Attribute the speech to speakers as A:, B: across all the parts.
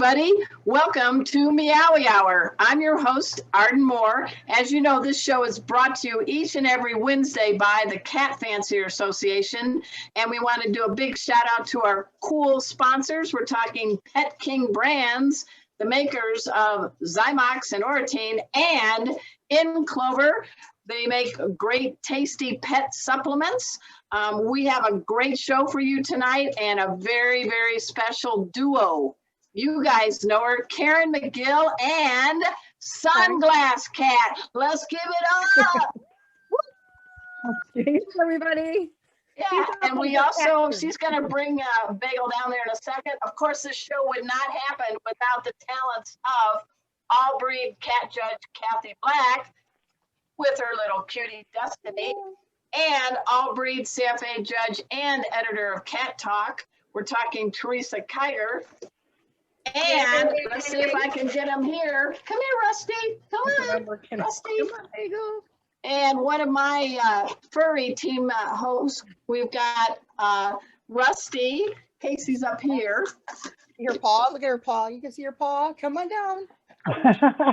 A: Everybody, welcome to Meowy Hour. I'm your host, Arden Moore. As you know, this show is brought to you each and every Wednesday by the Cat Fancier Association. And we want to do a big shout out to our cool sponsors. We're talking Pet King Brands, the makers of Zymox and Oratine, and In Clover. They make great, tasty pet supplements. We have a great show for you tonight and a very, very special duo. You guys know her, Karen McGill and Sunglass Cat. Let's give it up.
B: Thanks, everybody.
A: Yeah, and we also, she's going to bring Bagel down there in a second. Of course, this show would not happen without the talents of all breed cat judge Kathy Black with her little cutie Destiny, and all breed CFA judge and editor of Cat Talk. We're talking Teresa Kiger. And let's see if I can get him here. Come here, Rusty. Come on, Rusty.
B: There you go.
A: And one of my furry team hosts, we've got Rusty. Casey's up here.
B: Your paw, look at her paw. You can see her paw. Come on down.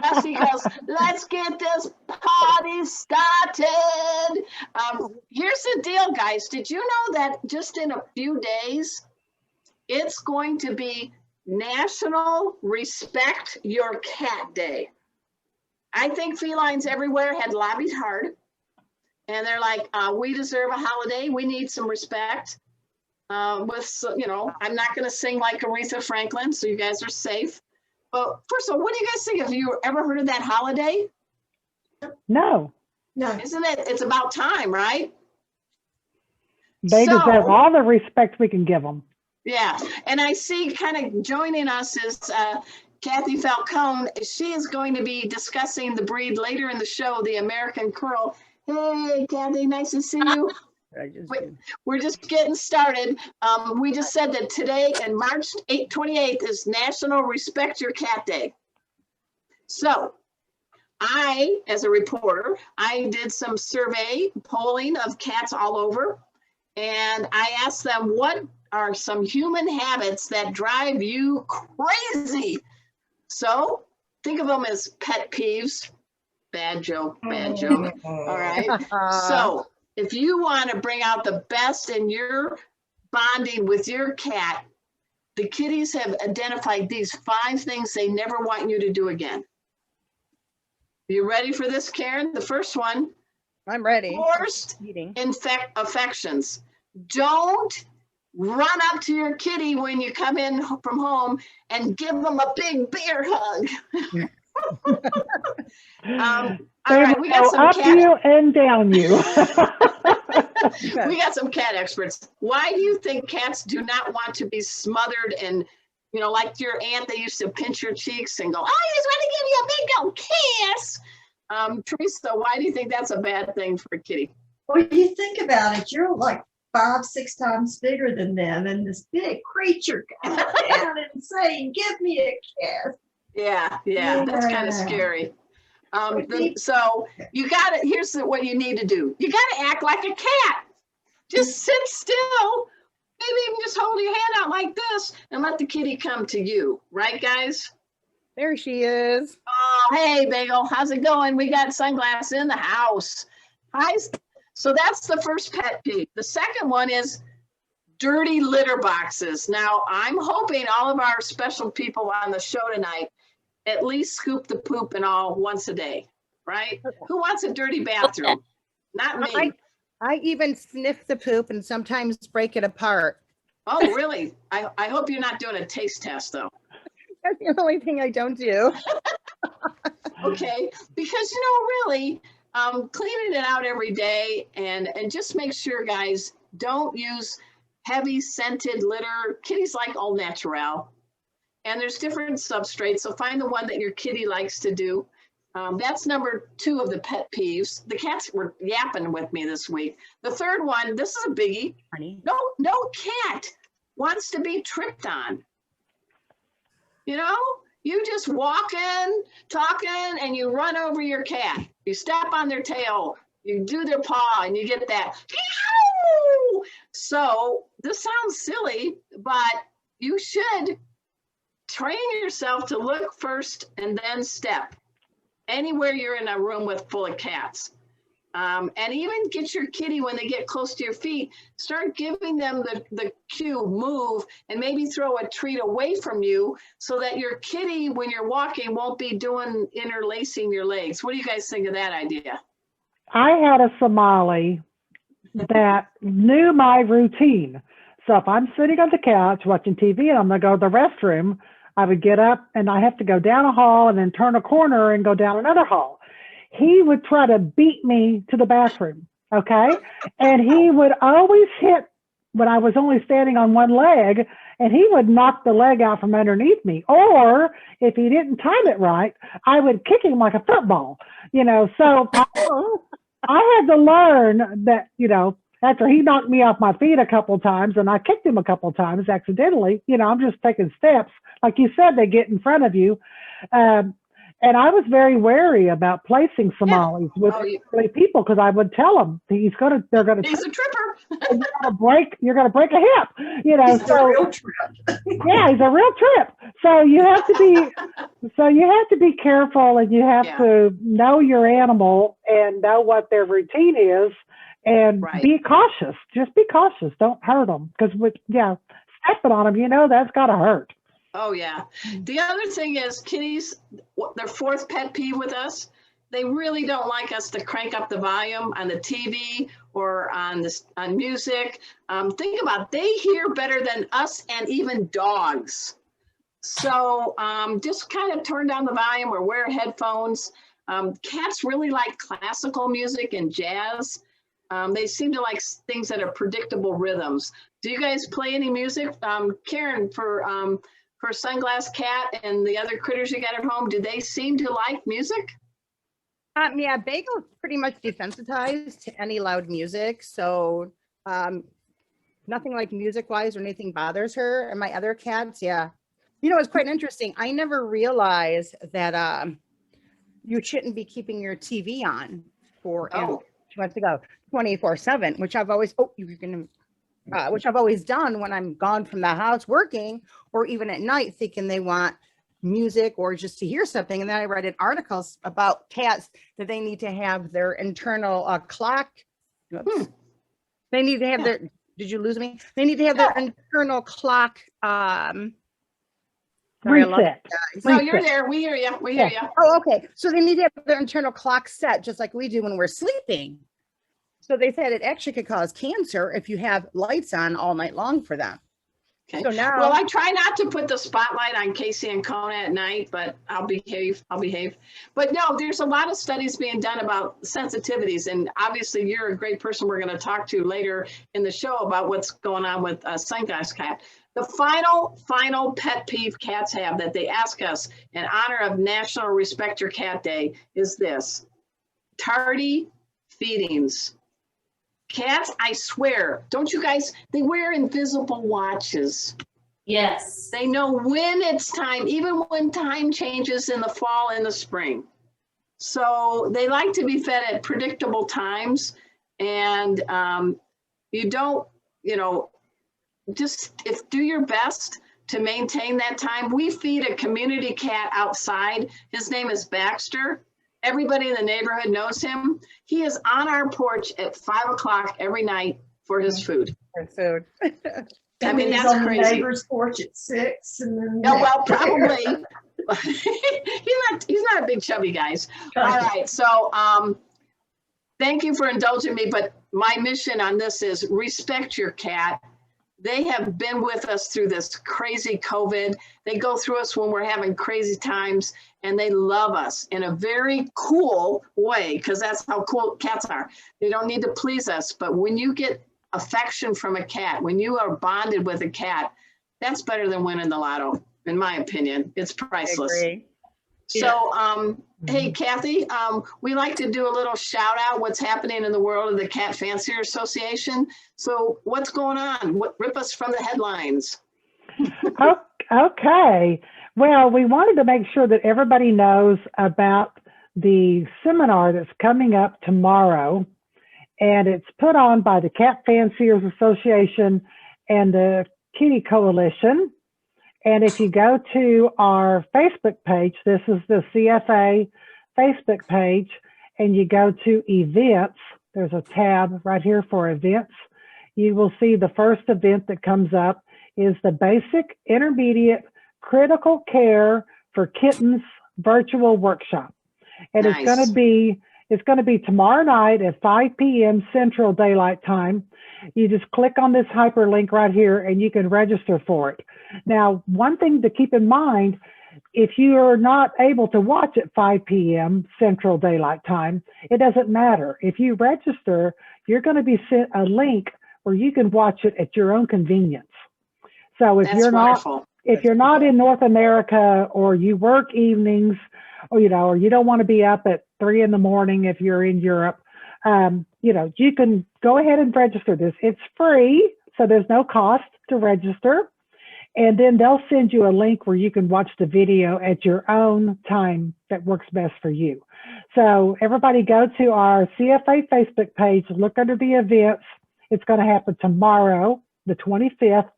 A: Rusty goes, let's get this party started. Here's the deal, guys. Did you know that just in a few days, it's going to be National Respect Your Cat Day? I think felines everywhere had lobbied hard, and they're like, we deserve a holiday. We need some respect. I'm not going to sing like Aretha Franklin, so you guys are safe. But first of all, what do you guys think? Have you ever heard of that holiday?
C: No.
A: Isn't it? It's about time, right?
C: They deserve all the respect we can give them.
A: Yeah, and I see kind of joining us is Kathy Falcone. She is going to be discussing the breed later in the show, the American Curl. Hey, Kathy, nice to see you. We're just getting started. We just said that today and March 28th is National Respect Your Cat Day. So I, as a reporter, I did some survey polling of cats all over, and I asked them, what are some human habits that drive you crazy? So think of them as pet peeves. Bad joke, bad joke. All right. So if you want to bring out the best in your bonding with your cat, the kitties have identified these 5 things they never want you to do again. You ready for this, Karen? The first one.
B: I'm ready.
A: Forced affections. Don't run up to your kitty when you come in from home and give them a big bear hug. All right, we got some
C: up you and down you.
A: We got some cat experts. Why do you think cats do not want to be smothered and, like your aunt, they used to pinch your cheeks and go, I just want to give you a big old kiss. Teresa, why do you think that's a bad thing for a kitty?
D: Well, you think about it, you're like 5-6 times bigger than them, and this big creature comes down and saying, give me a kiss.
A: Yeah, that's kind of scary. So you got to, here's what you need to do. You got to act like a cat. Just sit still. Maybe even just hold your hand out like this and let the kitty come to you. Right, guys?
B: There she is.
A: Oh, hey, Bagel. How's it going? We got Sunglass in the house. Hi. So that's the first pet peeve. The second one is dirty litter boxes. Now, I'm hoping all of our special people on the show tonight at least scoop the poop and all once a day, right? Who wants a dirty bathroom? Not me.
B: I even sniff the poop and sometimes break it apart.
A: Oh, really? I hope you're not doing a taste test, though.
B: That's the only thing I don't do.
A: Okay, because, really, cleaning it out every day and just make sure, guys, don't use heavy scented litter. Kitties like Au Naturel. And there's different substrates, so find the one that your kitty likes to do. That's number 2 of the pet peeves. The cats were yapping with me this week. The third one, this is a biggie. No cat wants to be tripped on. You just walking, talking, and you run over your cat. You step on their tail, you do their paw, and you get that. So this sounds silly, but you should train yourself to look first and then step anywhere you're in a room with full of cats. And even get your kitty, when they get close to your feet, start giving them the cue, move, and maybe throw a treat away from you so that your kitty, when you're walking, won't be doing interlacing your legs. What do you guys think of that idea?
C: I had a Somali that knew my routine. So if I'm sitting on the couch watching TV and I'm going to go to the restroom, I would get up and I have to go down a hall and then turn a corner and go down another hall. He would try to beat me to the bathroom, okay? And he would always hit when I was only standing on one leg, and he would knock the leg out from underneath me. Or if he didn't time it right, I would kick him like a football, you know? So I had to learn that, you know, after he knocked me off my feet a couple of times and I kicked him a couple of times accidentally, you know, I'm just taking steps. Like you said, they get in front of you. And I was very wary about placing Somalis with people because I would tell them he's a tripper. You're gonna break a hip, you know.
D: He's a real trip.
C: Yeah, he's a real trip. So you have to be careful, and you have to know your animal and know what their routine is, and be cautious. Just be cautious. Don't hurt them because stepping on them, you know, that's gotta hurt.
A: Oh, yeah. The other thing is kitties, their fourth pet peeve with us, they really don't like us to crank up the volume on the TV or on music. Think about it, they hear better than us and even dogs. So just kind of turn down the volume or wear headphones. Cats really like classical music and jazz. They seem to like things that are predictable rhythms. Do you guys play any music? Karen, for Sunglass Cat and the other critters you got at home, do they seem to like music?
B: Yeah, Bagel's pretty much desensitized to any loud music. So nothing like music-wise or anything bothers her. And my other cats, You know, it's quite interesting. I never realized that you shouldn't be keeping your TV on for, she wants to go 24/7, which I've always, which I've always done when I'm gone from the house working, or even at night thinking they want music or just to hear something. And then I read an article about cats that they need to have their internal clock. They need to have their, did you lose me? They need to have their internal clock.
C: Reset.
A: No, you're there. We hear you. We hear you.
B: Oh, okay. So they need to have their internal clock set just like we do when we're sleeping. So they said it actually could cause cancer if you have lights on all night long for them.
A: Okay.
B: So now,
A: well, I try not to put the spotlight on Casey and Kona at night, but I'll behave. But no, there's a lot of studies being done about sensitivities. And obviously you're a great person we're going to talk to later in the show about what's going on with Sunglass Cat. The final pet peeve cats have that they ask us in honor of National Respect Your Cat Day is this: tardy feedings. Cats, I swear, don't you guys, they wear invisible watches.
E: Yes.
A: They know when it's time, even when time changes in the fall and the spring. So they like to be fed at predictable times. And you don't, just do your best to maintain that time. We feed a community cat outside. His name is Baxter. Everybody in the neighborhood knows him. He is on our porch at 5 o'clock every night for his food. I mean, that's
D: on
A: crazy.
D: The neighbor's porch at 6. And then
A: well, probably. He's not a big chubby guys. All right. So thank you for indulging me. But my mission on this is respect your cat. They have been with us through this crazy COVID. They go through us when we're having crazy times, and they love us in a very cool way, because that's how cool cats are. They don't need to please us, but when you get affection from a cat, when you are bonded with a cat, that's better than winning the lotto, in my opinion. It's priceless.
B: I agree.
A: So, hey, Kathy, we like to do a little shout out what's happening in the world of the Cat Fancier Association. So what's going on? Rip us from the headlines.
C: Okay. Well, we wanted to make sure that everybody knows about the seminar that's coming up tomorrow. And it's put on by the Cat Fanciers Association and the Kitty Coalition. And if you go to our Facebook page, this is the CFA Facebook page, and you go to events, there's a tab right here for events. You will see the first event that comes up is the Basic Intermediate Critical Care for Kittens virtual workshop. And
A: Nice.
C: it's going to be tomorrow night at 5 p.m. Central Daylight Time. You just click on this hyperlink right here and you can register for it. Now, one thing to keep in mind, if you're not able to watch at 5 p.m. Central Daylight Time, it doesn't matter. If you register, you're going to be sent a link where you can watch it at your own convenience. So if
A: That's
C: you're
A: wonderful.
C: not, if you're not in North America, or you work evenings, or or you don't want to be up at 3 in the morning if you're in Europe, you can go ahead and register this. It's free, so there's no cost to register. And then they'll send you a link where you can watch the video at your own time that works best for you. So everybody go to our CFA Facebook page, look under the events. It's going to happen tomorrow, the 25th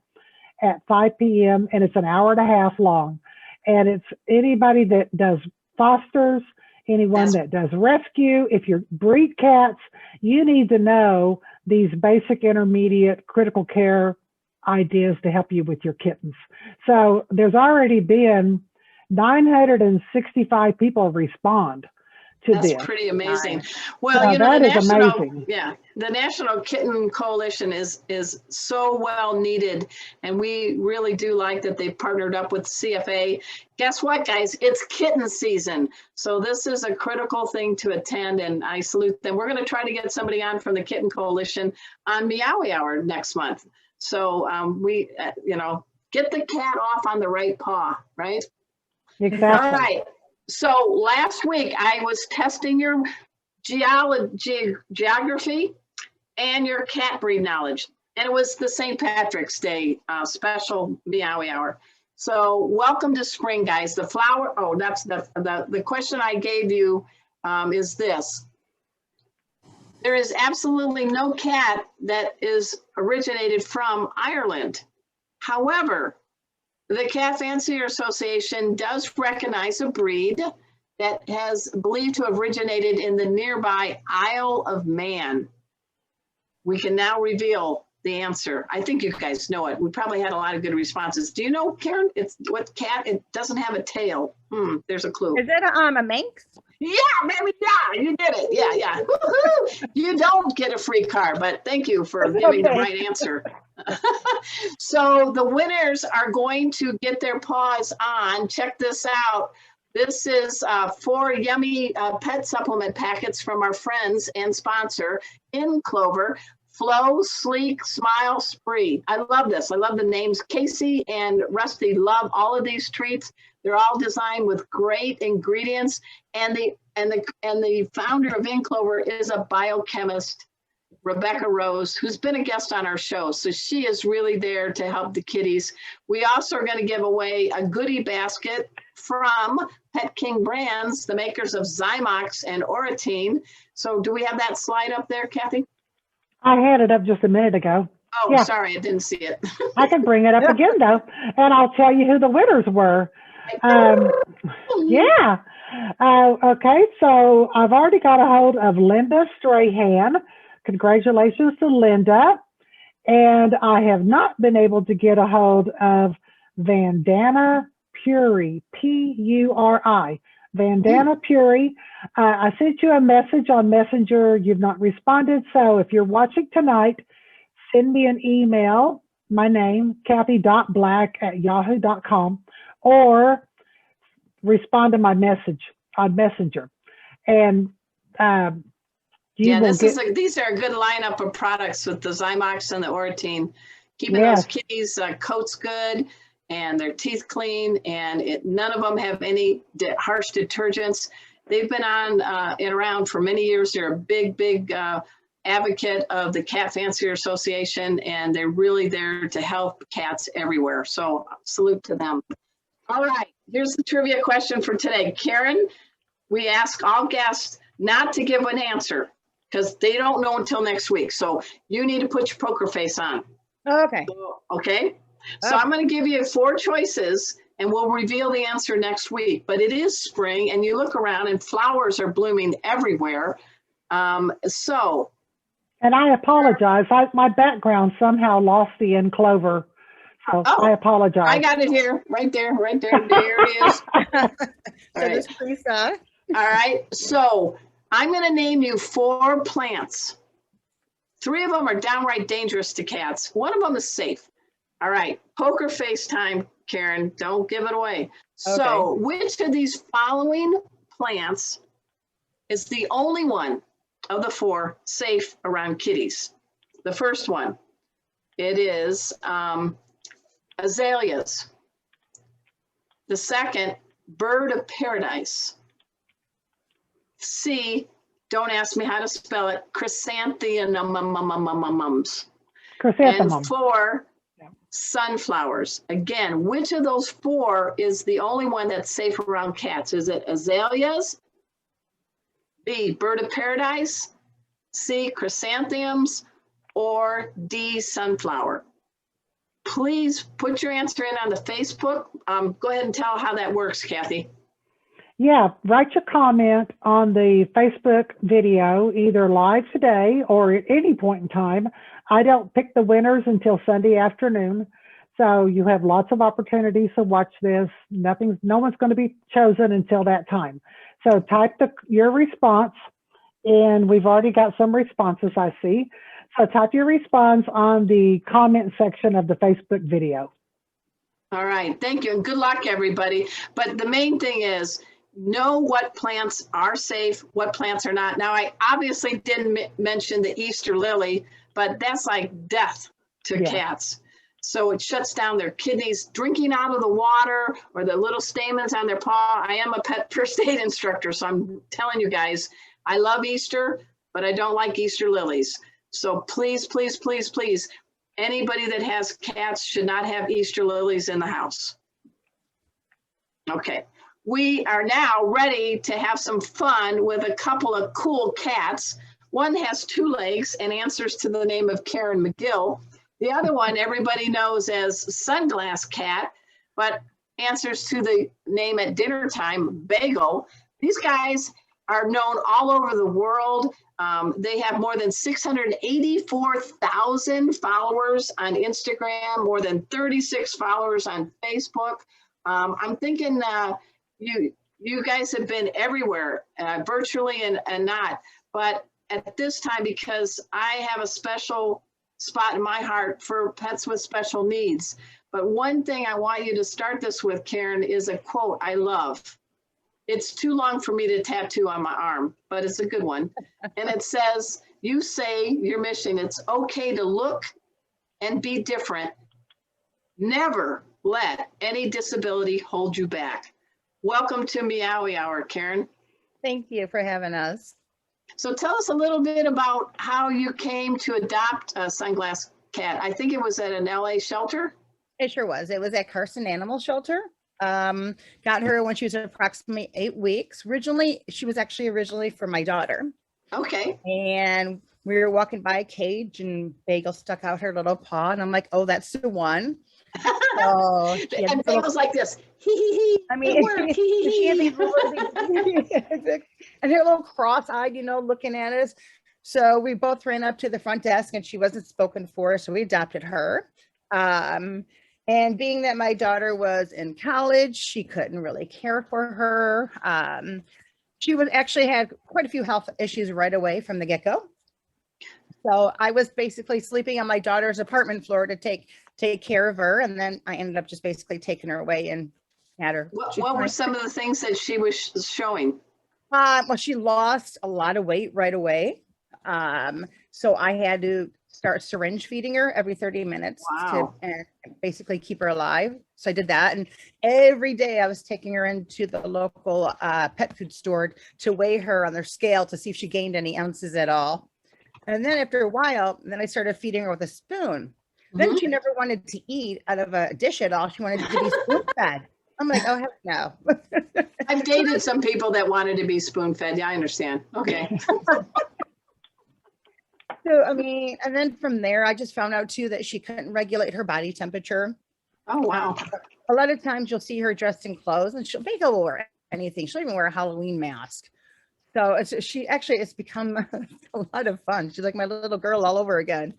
C: at 5 p.m. and it's an hour and a half long. And it's anybody that does fosters, anyone that does rescue. If you breed cats, you need to know these basic, intermediate, critical care ideas to help you with your kittens. So there's already been 965 people respond to
A: That's
C: this.
A: pretty amazing.
B: Nice.
A: Well,
C: So that
A: the
C: is
A: National,
C: amazing.
A: the National Kitten Coalition is so well needed, and we really do like that they've partnered up with CFA. Guess what, guys? It's kitten season, so this is a critical thing to attend, and I salute them. We're going to try to get somebody on from the Kitten Coalition on Meowy Hour next month. So we, get the cat off on the right paw, right?
C: Exactly.
A: All right. So last week I was testing your geography and your cat breed knowledge, and it was the St. Patrick's Day special Meowy Hour. So welcome to spring, guys. The flower. Oh, that's the question I gave you is this. There is absolutely no cat that is originated from Ireland. However, the Cat Fancier Association does recognize a breed that has believed to have originated in the nearby Isle of Man. We can now reveal the answer. I think you guys know it. We probably had a lot of good responses. Do you know, Karen? It's what cat? It doesn't have a tail. There's a clue.
B: Is it a Manx?
A: Yeah, baby, yeah, you did it. Yeah. Woo-hoo. You don't get a free car, but thank you for giving the right answer. So the winners are going to get their paws on. Check this out. This is 4 yummy pet supplement packets from our friends and sponsor in Clover. Flow, Sleek, Smile, Spree. I love this. I love the names. Casey and Rusty love all of these treats. They're all designed with great ingredients, and the founder of In Clover is a biochemist, Rebecca Rose, who's been a guest on our show. So she is really there to help the kitties. We also are going to give away a goodie basket from Pet King Brands, the makers of Zymox and Oratine. So do we have that slide up there, Kathy?
C: I had it up just a minute ago.
A: Oh,
C: Yeah.
A: Sorry, I didn't see it.
C: I can bring it up again though, and I'll tell you who the winners were. Okay, so I've already got a hold of Linda Strahan. Congratulations to Linda. And I have not been able to get a hold of Vandana Puri, P-U-R-I. Vandana Puri. I sent you a message on Messenger. You've not responded. So if you're watching tonight, send me an email, my name, Kathy.black@yahoo.com, or respond to my message on Messenger. And these are a good lineup of products with the Zymox and the Oratine, keeping those kitties' coats good and their teeth clean, and none of them have any harsh detergents. They've been on and around for many years. They're a big advocate of the Cat Fancier Association, and they're really there to help cats everywhere. So salute to them. All right, here's the trivia question for today. Karen, we ask all guests not to give an answer because they don't know until next week. So you need to put your poker face on.
B: Okay.
A: Okay? So I'm going to give you 4 choices and we'll reveal the answer next week. But it is spring and you look around and flowers are blooming everywhere. So.
C: And I apologize. My background somehow lost the end clover. So I apologize.
A: I got it here, right there. There it is. All right.
B: Lisa.
A: All right. So I'm going to name you 4 plants. 3 of them are downright dangerous to cats. 1 of them is safe. All right. Poker face time, Karen. Don't give it away. Okay. So which of these following plants is the only one of the 4 safe around kitties? The first one, it is azaleas. The second, bird of paradise. C, don't ask me how to spell it, chrysanthemums. And 4, sunflowers. Again, which of those 4 is the only one that's safe around cats? Is it azaleas? B, bird of paradise? C, chrysanthemums? Or D, sunflower? Please put your answer in on the Facebook. Go ahead and tell how that works, Kathy.
C: Yeah, write your comment on the Facebook video, either live today or at any point in time. I don't pick the winners until Sunday afternoon. So you have lots of opportunities to watch this. No one's going to be chosen until that time. So type your response, and we've already got some responses I see. So type your response on the comment section of the Facebook video.
A: All right, thank you, and good luck, everybody. But the main thing is, know what plants are safe, what plants are not. Now, I obviously didn't mention the Easter lily, but that's like death to cats. So it shuts down their kidneys, drinking out of the water or the little stamens on their paw. I am a pet first aid instructor, so I'm telling you guys, I love Easter, but I don't like Easter lilies. So please, please, please, please, anybody that has cats should not have Easter lilies in the house. Okay, we are now ready to have some fun with a couple of cool cats. One has 2 legs and answers to the name of Karen McGill. The other one everybody knows as Sunglass Cat, but answers to the name at dinner time, Bagel. These guys are known all over the world. They have more than 684,000 followers on Instagram, more than 36 followers on Facebook. I'm thinking you guys have been everywhere, virtually and not. But at this time, because I have a special spot in my heart for pets with special needs. But one thing I want you to start this with, Karen, is a quote I love. It's too long for me to tattoo on my arm, but it's a good one. And it says, you say your mission, it's okay to look and be different. Never let any disability hold you back. Welcome to Meowy Hour, Karen.
B: Thank you for having us.
A: So tell us a little bit about how you came to adopt a Sunglass Cat. I think it was at an LA shelter.
B: It sure was. It was at Carson Animal Shelter. Got her when she was approximately 8 weeks. She was actually originally for my daughter.
A: Okay.
B: And we were walking by a cage and Bagel stuck out her little paw and I'm like, oh, that's the one. So
A: and Bagel's like this.
B: I mean, she had these little, and they're a little cross-eyed, looking at us. So we both ran up to the front desk and she wasn't spoken for, so we adopted her. And being that my daughter was in college, she couldn't really care for her. She had quite a few health issues right away from the get-go. So I was basically sleeping on my daughter's apartment floor to take care of her. And then I ended up just basically taking her away and had her.
A: What were some of the things that she was showing?
B: Well, she lost a lot of weight right away. So I had to start syringe feeding her every 30 minutes to basically keep her alive. So I did that. And every day I was taking her into the local pet food store to weigh her on their scale to see if she gained any ounces at all. And then after a while, then I started feeding her with a spoon. Then she never wanted to eat out of a dish at all. She wanted to be spoon fed. I'm like, oh, heck no.
A: I've dated some people that wanted to be spoon fed. Yeah, I understand. Okay.
B: So, I mean, and then from there, I just found out too that she couldn't regulate her body temperature.
A: Oh, wow.
B: A lot of times you'll see her dressed in clothes, and Bagel will wear anything. She'll even wear a Halloween mask. So it's become a lot of fun. She's like my little girl all over again.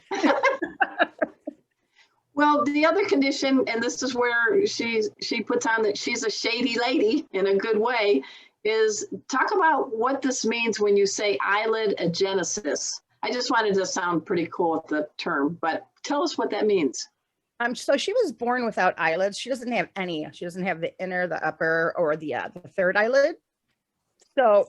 A: Well, the other condition, and this is where she puts on that she's a shady lady in a good way, is talk about what this means when you say eyelid agenesis. I just wanted to sound pretty cool with the term, but tell us what that means.
B: So she was born without eyelids. She doesn't have any. She doesn't have the inner, the upper, or the third eyelid. So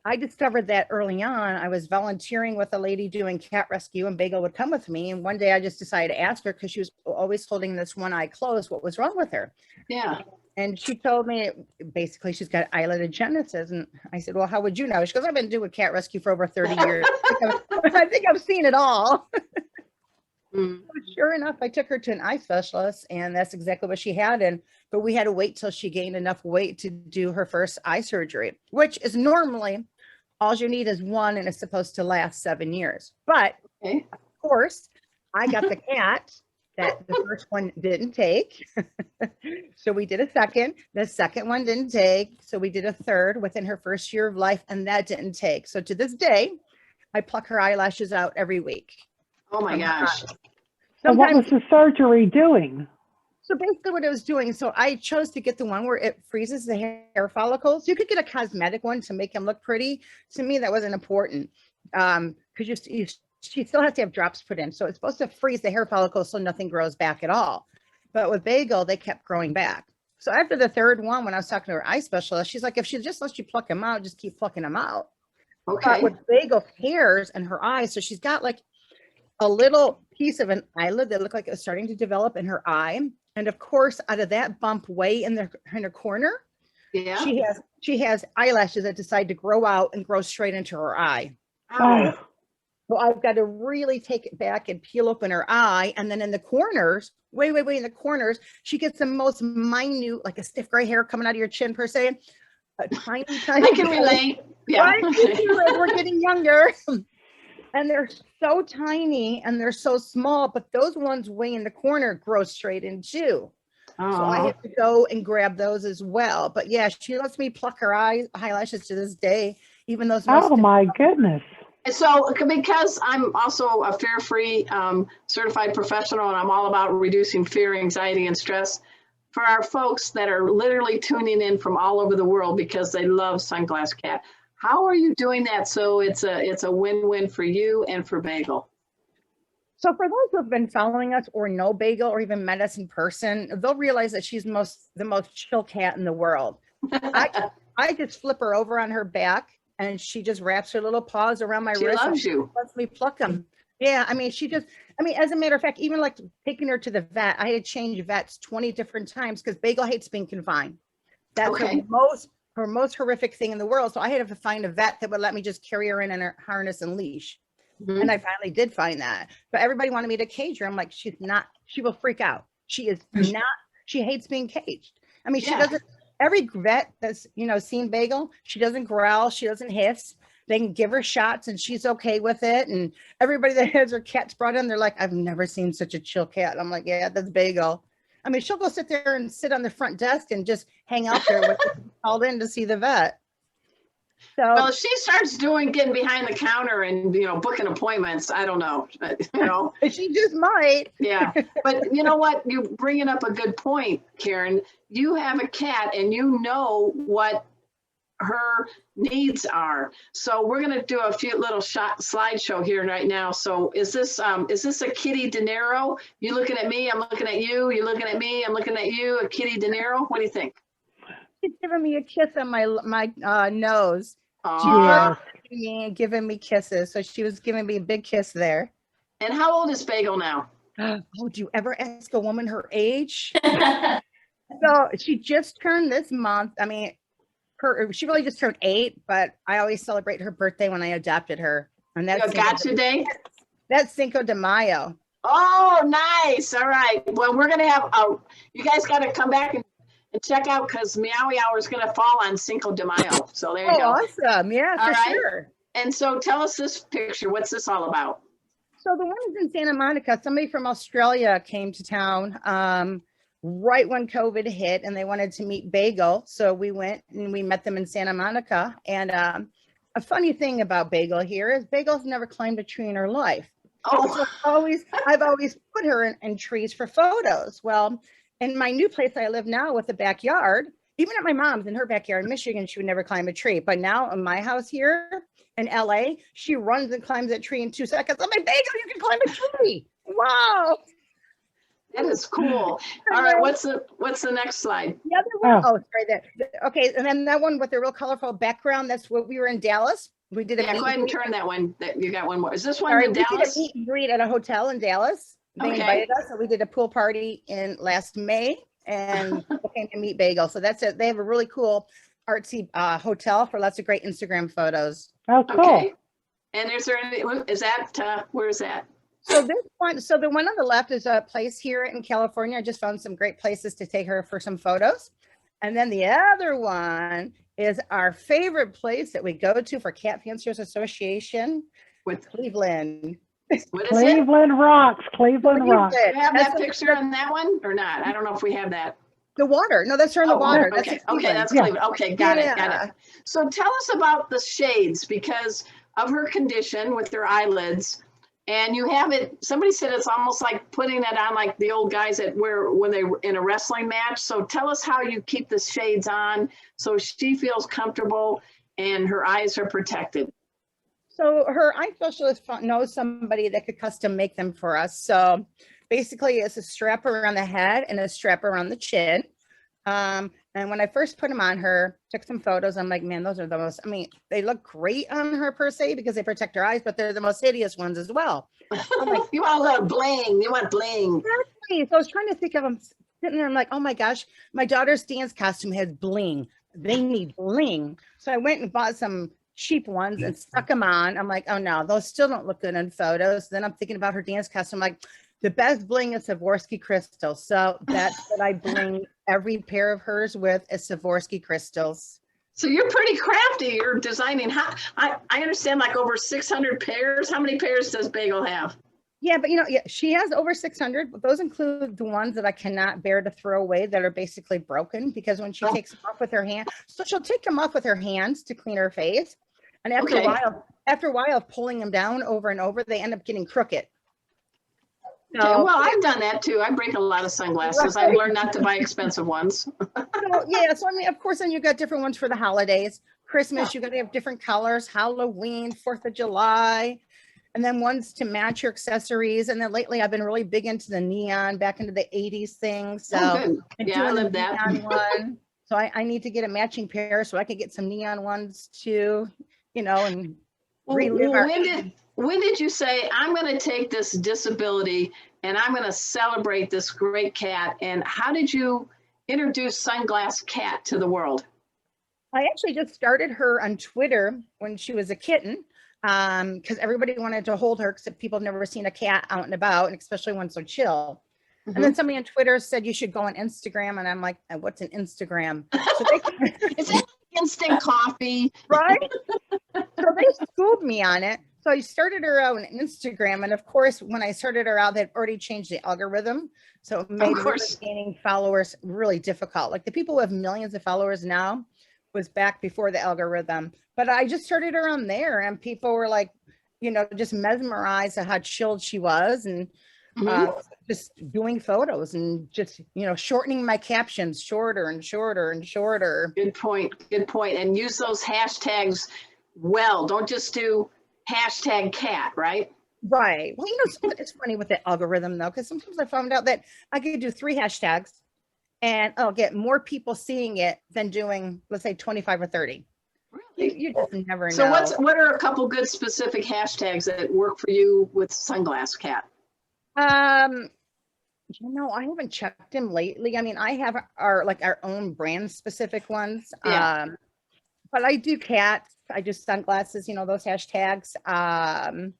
B: I discovered that early on. I was volunteering with a lady doing cat rescue, and Bagel would come with me. And one day I just decided to ask her, because she was always holding this one eye closed, what was wrong with her.
A: Yeah.
B: And she told me basically she's got eyelid agenesis. And I said, well, how would you know? She goes, I've been doing cat rescue for over 30 years. I think I've seen it all. Sure enough, I took her to an eye specialist, and that's exactly what she had. But we had to wait till she gained enough weight to do her first eye surgery, which is normally all you need is one, and it's supposed to last 7 years. But
A: Okay.
B: of course, I got the cat that the first one didn't take. So we did a second. The second one didn't take. So we did a third within her first year of life, and that didn't take. So to this day, I pluck her eyelashes out every week.
A: Oh my gosh.
C: And what was the surgery doing?
B: So basically what it was doing, so I chose to get the one where it freezes the hair follicles. You could get a cosmetic one to make them look pretty. To me, that wasn't important, because she still has to have drops put in. So it's supposed to freeze the hair follicles so nothing grows back at all. But with Bagel, they kept growing back. So after the third one, when I was talking to her eye specialist, she's like, if she just lets you pluck them out, just keep plucking them out.
A: Okay.
B: But with Bagel's hairs and her eyes, so she's got like a little piece of an eyelid that looked like it was starting to develop in her eye. And of course, out of that bump way in her corner,
A: Yeah.
B: she has eyelashes that decide to grow out and grow straight into her eye.
A: Oh.
B: So I've got to really take it back and peel open her eye. And then in the corners, way in the corners, she gets the most minute, like a stiff gray hair coming out of your chin per se. A tiny.
A: I can relate. Yeah.
B: Right? We're getting younger. And they're so tiny and they're so small, but those ones way in the corner grow straight in too.
A: Oh.
B: So I have to go and grab those as well. But yeah, she lets me pluck her eyelashes to this day, even those.
C: Oh my goodness.
A: So because I'm also a fear-free certified professional, and I'm all about reducing fear, anxiety, and stress, for our folks that are literally tuning in from all over the world because they love Sunglass Cat, how are you doing that so it's a win-win for you and for Bagel?
B: So for those who have been following us or know Bagel or even met us in person, they'll realize that she's the most chill cat in the world. I just flip her over on her back and she just wraps her little paws around my wrist.
A: She loves you.
B: Lets me pluck them. Yeah, I mean, as a matter of fact, even like taking her to the vet, I had to change vets 20 different times because Bagel hates being confined. That's
A: Okay.
B: her most horrific thing in the world. So I had to find a vet that would let me just carry her in her harness and leash.
A: Mm-hmm.
B: And I finally did find that. But everybody wanted me to cage her. I'm like, she will freak out. She hates being caged. I mean, she doesn't, every vet that's, seen Bagel, she doesn't growl, she doesn't hiss. They can give her shots and she's okay with it. And everybody that has her cats brought in, they're like, I've never seen such a chill cat. I'm like, yeah, that's Bagel. I mean, she'll go sit there and sit on the front desk and just hang out there with called in to see the vet. So,
A: well, if she starts getting behind the counter and, booking appointments, I don't know,
B: she just might.
A: Yeah. But you know what? You're bringing up a good point, Karen. You have a cat and you know what her needs are. So we're going to do a few little slideshow here right now. So is this a Kitty De Niro? You looking at me? I'm looking at you. You're looking at me. I'm looking at you. A Kitty De Niro? What do you think?
B: She's giving me a kiss on my nose.
A: Oh.
B: Yeah, giving me kisses. So she was giving me a big kiss there.
A: And how old is Bagel now?
B: Oh, do you ever ask a woman her age? So she just turned this month. I mean, she really just turned 8, but I always celebrate her birthday when I adopted her. And that's
A: Gotcha Day?
B: That's Cinco de Mayo.
A: Oh, nice. All right. Well, we're going to have, you guys got to come back and check out because Meowy Hour is going to fall on Cinco de Mayo. So there you go.
B: Awesome. Yeah,
A: all
B: for
A: right.
B: sure.
A: And so tell us this picture. What's this all about?
B: So the one is in Santa Monica. Somebody from Australia came to town. right when COVID hit and they wanted to meet Bagel. So we went and we met them in Santa Monica. And a funny thing about Bagel here is Bagel's never climbed a tree in her life.
A: Oh,
B: So I've always put her in trees for photos. Well, in my new place I live now with the backyard, even at my mom's in her backyard in Michigan, she would never climb a tree. But now in my house here in LA, she runs and climbs that tree in 2 seconds. I'm like, Bagel, you can climb a tree. Wow.
A: that is cool. All right, what's the next slide?
B: The other one, sorry, there. Okay, and then that one with the real colorful background, that's what we were in Dallas. We did a
A: Yeah,
B: meet
A: go ahead
B: and
A: and
B: greet.
A: turn that one. You got one more. Is this one
B: Sorry,
A: in
B: we did
A: Dallas?
B: a meet and greet at a hotel in Dallas. They
A: Okay.
B: invited us, so we did a pool party in last May, and we came to meet Bagel. So that's it. They have a really cool artsy hotel for lots of great Instagram photos.
C: Oh, cool.
A: Okay. And is there any, is that, where is that?
B: So this one, so the one on the left is a place here in California. I just found some great places to take her for some photos. And then the other one is our favorite place that we go to for Cat Fanciers Association
A: With
B: Cleveland.
A: what is it?
C: Cleveland rocks. Cleveland rocks.
A: Do you have
B: That's
A: that picture on that one or not? I don't know if we have that.
B: the water. No, that's her in the
A: Oh,
B: water.
A: okay,
B: That's
A: okay, that's
C: Yeah.
A: Cleveland. Okay, got it.
B: Yeah.
A: So tell us about the shades because of her condition with her eyelids. And you have it, somebody said it's almost like putting it on like the old guys that wear when they were in a wrestling match. So tell us how you keep the shades on so she feels comfortable and her eyes are protected.
B: So her eye specialist knows somebody that could custom make them for us. So basically it's a strap around the head and a strap around the chin. And when I first put them on her, took some photos, I'm like, man, those are the most, I mean, they look great on her per se because they protect her eyes, but they're the most hideous ones as well. I'm like,
A: You want a little bling. You want bling.
B: exactly. So I was trying to think of them sitting there. I'm like, oh my gosh, my daughter's dance costume has bling. They need bling. So I went and bought some cheap ones and stuck them on. I'm like, oh no, those still don't look good in photos. Then I'm thinking about her dance costume. I'm like, the best bling is Swarovski crystals. So that's what I bling every pair of hers with is Swarovski crystals.
A: So you're pretty crafty. You're designing. I understand like over 600 pairs. How many pairs does Bagel have?
B: Yeah, but yeah, she has over 600, but those include the ones that I cannot bear to throw away that are basically broken because when she takes them off with her hand, so she'll take them off with her hands to clean her face. And after a while of pulling them down over and over, they end up getting crooked.
A: Okay, well, I've done that too. I break a lot of sunglasses. I've learned not to buy expensive ones.
B: So I mean, of course, then you got different ones for the holidays. Christmas, you got to have different colors, Halloween, 4th of July, and then ones to match your accessories. And then lately I've been really big into the neon, back into the 80s things. So
A: Good. Yeah, I love that.
B: neon one. So I need to get a matching pair so I can get some neon ones too, and relive our
A: When did you say, I'm going to take this disability and I'm going to celebrate this great cat? And how did you introduce Sunglass Cat to the world?
B: I actually just started her on Twitter when she was a kitten because everybody wanted to hold her except people have never seen a cat out and about, and especially one so chill.
A: Mm-hmm.
B: And then somebody on Twitter said you should go on Instagram, and I'm like, what's an Instagram? So
A: Is that instant coffee?
B: Right? So they schooled me on it. So I started her out on Instagram. And of course, when I started her out, they'd already changed the algorithm. So it made really gaining followers really difficult. Like the people who have millions of followers now was back before the algorithm. But I just started her on there and people were like, just mesmerized at how chilled she was. And just doing photos and just, shortening my captions shorter and shorter and shorter.
A: Good point. And use those hashtags well. Don't just do #cat, right?
B: Right. Well, it's funny with the algorithm though, because sometimes I found out that I could do 3 hashtags and I'll get more people seeing it than doing, let's say 25 or 30.
A: Really?
B: You just never know.
A: So what are a couple good specific hashtags that work for you with Sunglass Cat?
B: I haven't checked them lately. I mean, I have our own brand specific ones.
A: Yeah.
B: But I do cats, I do sunglasses, those hashtags. And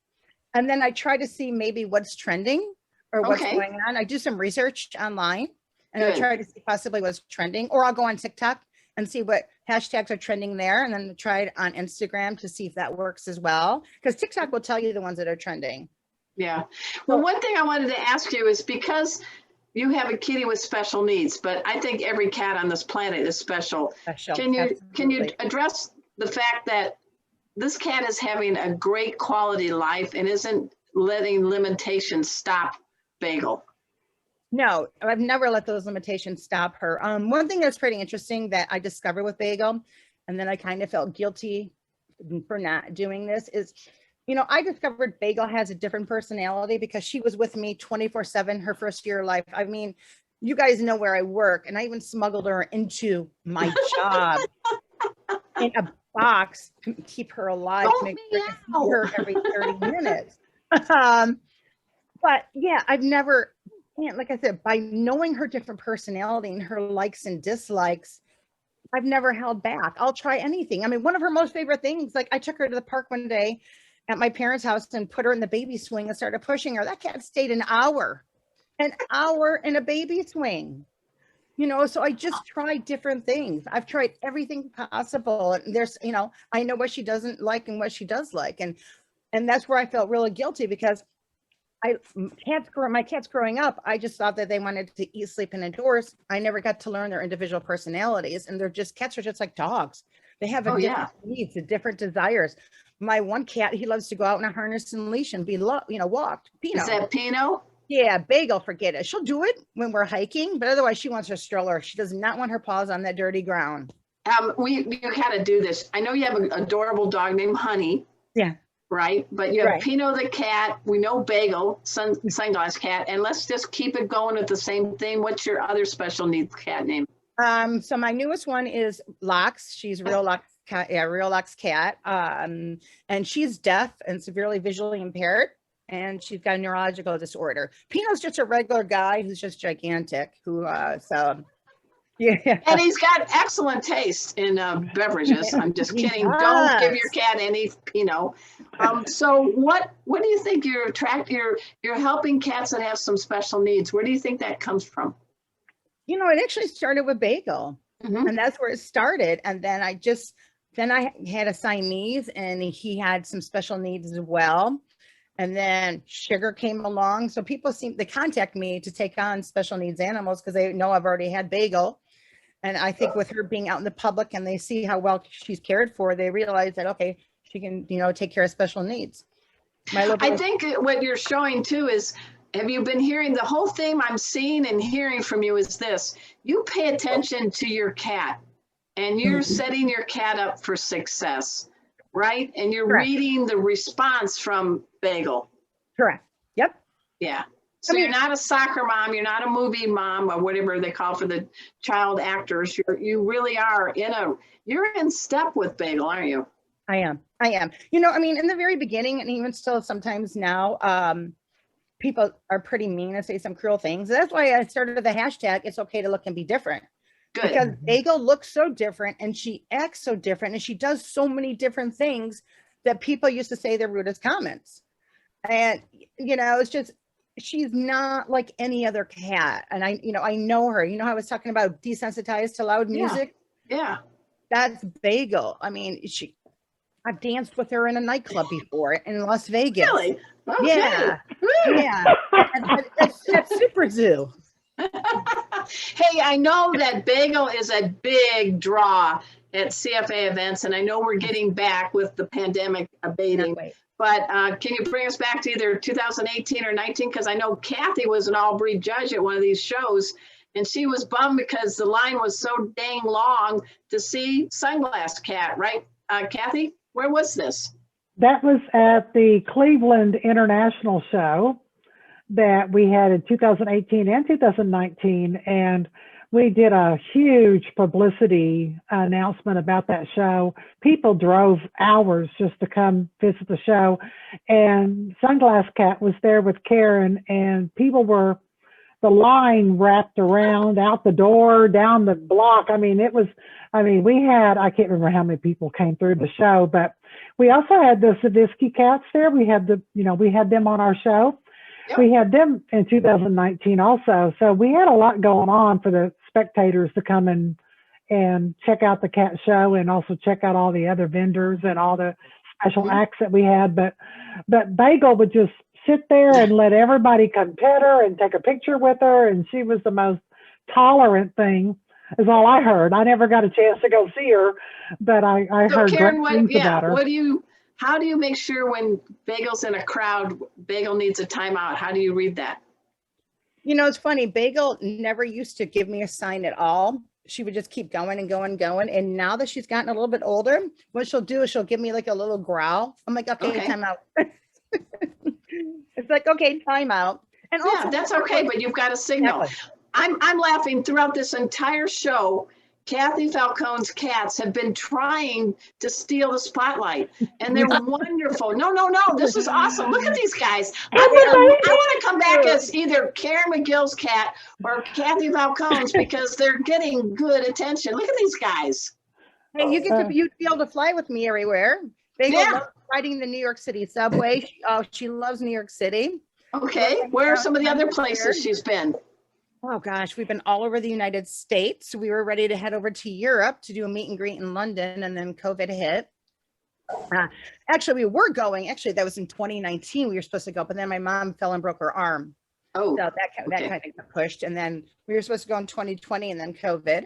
B: then I try to see maybe what's trending or what's going on. I do some research online and I try to see possibly what's trending, or I'll go on TikTok and see what hashtags are trending there, and then try it on Instagram to see if that works as well. Because TikTok will tell you the ones that are trending.
A: Yeah. Well, one thing I wanted to ask you is because you have a kitty with special needs, but I think every cat on this planet is special. Can you
B: Absolutely.
A: address the fact that this cat is having a great quality life and isn't letting limitations stop Bagel?
B: No, I've never let those limitations stop her. One thing that's pretty interesting that I discovered with Bagel, and then I kind of felt guilty for not doing this, is, you know, I discovered Bagel has a different personality because she was with me 24/7 her first year of life. I mean, you guys know where I work, and I even smuggled her into my job in a box to keep her alive, to make sure I could see her every 30 minutes. But yeah, I've never, like I said, by knowing her different personality and her likes and dislikes, I've never held back. I'll try anything. I mean, one of her most favorite things, like I took her to the park one day at my parents' house and put her in the baby swing and started pushing her. That cat stayed an hour in a baby swing. You know, so I just tried different things. I've tried everything possible. And there's, you know, I know what she doesn't like and what she does like. And that's where I felt really guilty, because my cats growing up, I just thought that they wanted to eat, sleep, and indoors. I never got to learn their individual personalities, and cats are just like dogs. They have different needs and different desires. My one cat, he loves to go out in a harness and leash and be, walked. Pino.
A: Is that Pino?
B: Yeah, Bagel, forget it. She'll do it when we're hiking, but otherwise she wants her stroller. She does not want her paws on that dirty ground.
A: You got to do this. I know you have an adorable dog named Honey.
B: Yeah.
A: Right, but you have Pino the cat. We know Bagel, Sunglass cat, and let's just keep it going with the same thing. What's your other special needs cat name?
B: So my newest one is Lox. She's real Lox cat. Yeah, real Lox cat. And she's deaf and severely visually impaired, and she's got a neurological disorder. Pino's just a regular guy who's just gigantic. Yeah.
A: And he's got excellent taste in beverages. I'm just kidding. Don't give your cat any Pinot. So what do you think you're helping cats that have some special needs? Where do you think that comes from?
B: You know, it actually started with Bagel, and that's where it started. And then I had a Siamese, and he had some special needs as well. And then Sugar came along. So people they contact me to take on special needs animals because they know I've already had Bagel. And I think with her being out in the public and they see how well she's cared for, they realize that, okay, she can, take care of special needs. I
A: think what you're showing too is, have you been hearing the whole theme I'm seeing and hearing from you is this: you pay attention to your cat and you're setting your cat up for success, right? And you're reading the response from Bagel.
B: Correct. Yep.
A: Yeah. So you're not a soccer mom, you're not a movie mom, or whatever they call for the child actors. You really are you're in step with Bagel, aren't you?
B: I am. In the very beginning, and even still sometimes now, people are pretty mean and say some cruel things. That's why I started the hashtag, it's okay to look and be different. Good. Because Bagel looks so different and she acts so different and she does so many different things that people used to say their rudest comments. And, it's just, she's not like any other cat. And I know her. I was talking about desensitized to loud music.
A: Yeah.
B: That's Bagel. I mean, I've danced with her in a nightclub before in Las Vegas.
A: Really? Okay.
B: Yeah. Yeah. At Super Zoo.
A: Hey, I know that Bagel is a big draw at CFA events, and I know we're getting back with the pandemic abating. But can you bring us back to either 2018 or 19? Because I know Kathy was an all-breed judge at one of these shows, and she was bummed because the line was so dang long to see Sunglass cat, right? Kathy, where was this?
C: That was at the Cleveland International Show that we had in 2018 and 2019. And we did a huge publicity announcement about that show. People drove hours just to come visit the show. And Sunglass Cat was there with Karen, and the line wrapped around, out the door, down the block. I can't remember how many people came through the show, but we also had the Savitsky cats there. We had them on our show. Yep. We had them in 2019 also. So we had a lot going on for the spectators to come and check out the cat show, and also check out all the other vendors and all the special acts that we had. But Bagel would just sit there and let everybody come pet her and take a picture with her. And she was the most tolerant thing, is all I heard. I never got a chance to go see her, but I
A: So
C: heard
A: Karen,
C: great things about her.
A: how do you make sure when Bagel's in a crowd, Bagel needs a timeout? How do you read that?
B: You know, it's funny. Bagel never used to give me a sign at all. She would just keep going and going and going. And now that she's gotten a little bit older, what she'll do is she'll give me like a little growl. I'm like, okay. Time out. It's like, okay, time out. And
A: Yeah, that's okay, but you've got a signal.
B: Exactly.
A: I'm laughing throughout this entire show. Kathy Falcone's cats have been trying to steal the spotlight, and they're wonderful. No, this is awesome. Look at these guys. I want to come back as either Karen McGill's cat or Kathy Falcone's because they're getting good attention. Look at these guys.
B: Hey, you'd be able to fly with me everywhere. Bagel loves riding the New York City subway. She loves New York City.
A: Okay, where are some of the other places she's been?
B: Oh gosh, we've been all over the United States. We were ready to head over to Europe to do a meet and greet in London, and then COVID hit. Actually, we were going. Actually, that was in 2019. We were supposed to go, but then my mom fell and broke her arm.
A: Oh,
B: so that kind of got pushed. And then we were supposed to go in 2020, and then COVID.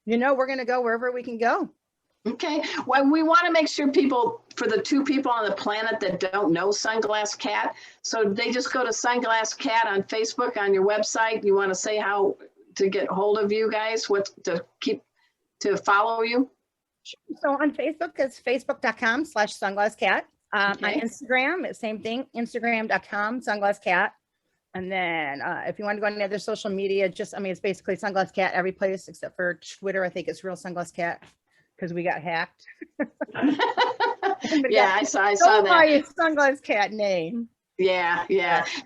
B: We're going to go wherever we can go.
A: Okay. Well, we want to make sure for the 2 people on the planet that don't know Sunglass Cat, so they just go to Sunglass Cat on Facebook, on your website. You want to say how to get hold of you guys, to follow you?
B: So on Facebook, it's facebook.com/sunglasscat. On Instagram, it's same thing, instagram.com/sunglasscat. And then if you want to go on any other social media, it's basically Sunglass Cat every place except for Twitter. I think it's Real Sunglass Cat, because we got hacked.
A: Yeah, I saw that.
B: My Sunglass Cat name.
A: Yeah.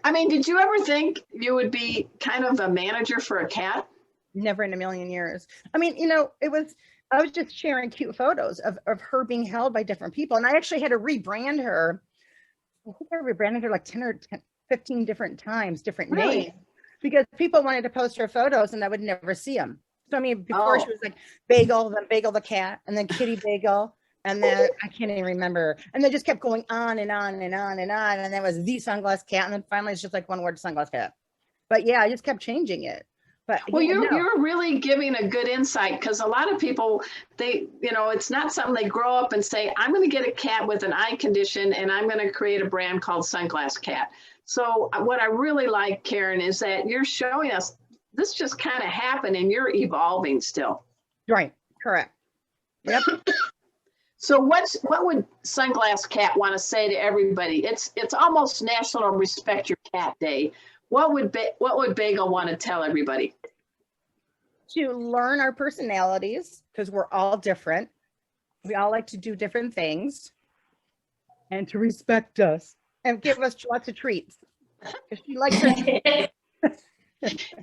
A: I mean, did you ever think you would be kind of a manager for a cat?
B: Never in a million years. I mean, I was just sharing cute photos of her being held by different people. And I actually had to rebrand her. I think I rebranded her like 10 or 15 different times, different names, because people wanted to post her photos and I would never see them. So, I mean, before she was like Bagel, then Bagel the cat, and then Kitty Bagel, and then I can't even remember. And they just kept going on and on and on and on. And then it was the Sunglass Cat. And then finally it's just like one word, Sunglass Cat. But yeah, I just kept changing it. But
A: well, you're really giving a good insight, because a lot of people, it's not something they grow up and say, I'm going to get a cat with an eye condition and I'm going to create a brand called Sunglass Cat. So what I really like, Karen, is that you're showing us this just kind of happened and you're evolving still.
B: Right. Correct. Yep.
A: So what would Sunglass Cat want to say to everybody? It's almost National Respect Your Cat Day. What would Bagel want to tell everybody?
B: To learn our personalities, because we're all different. We all like to do different things, and to respect us and give us lots of treats. Because she likes her.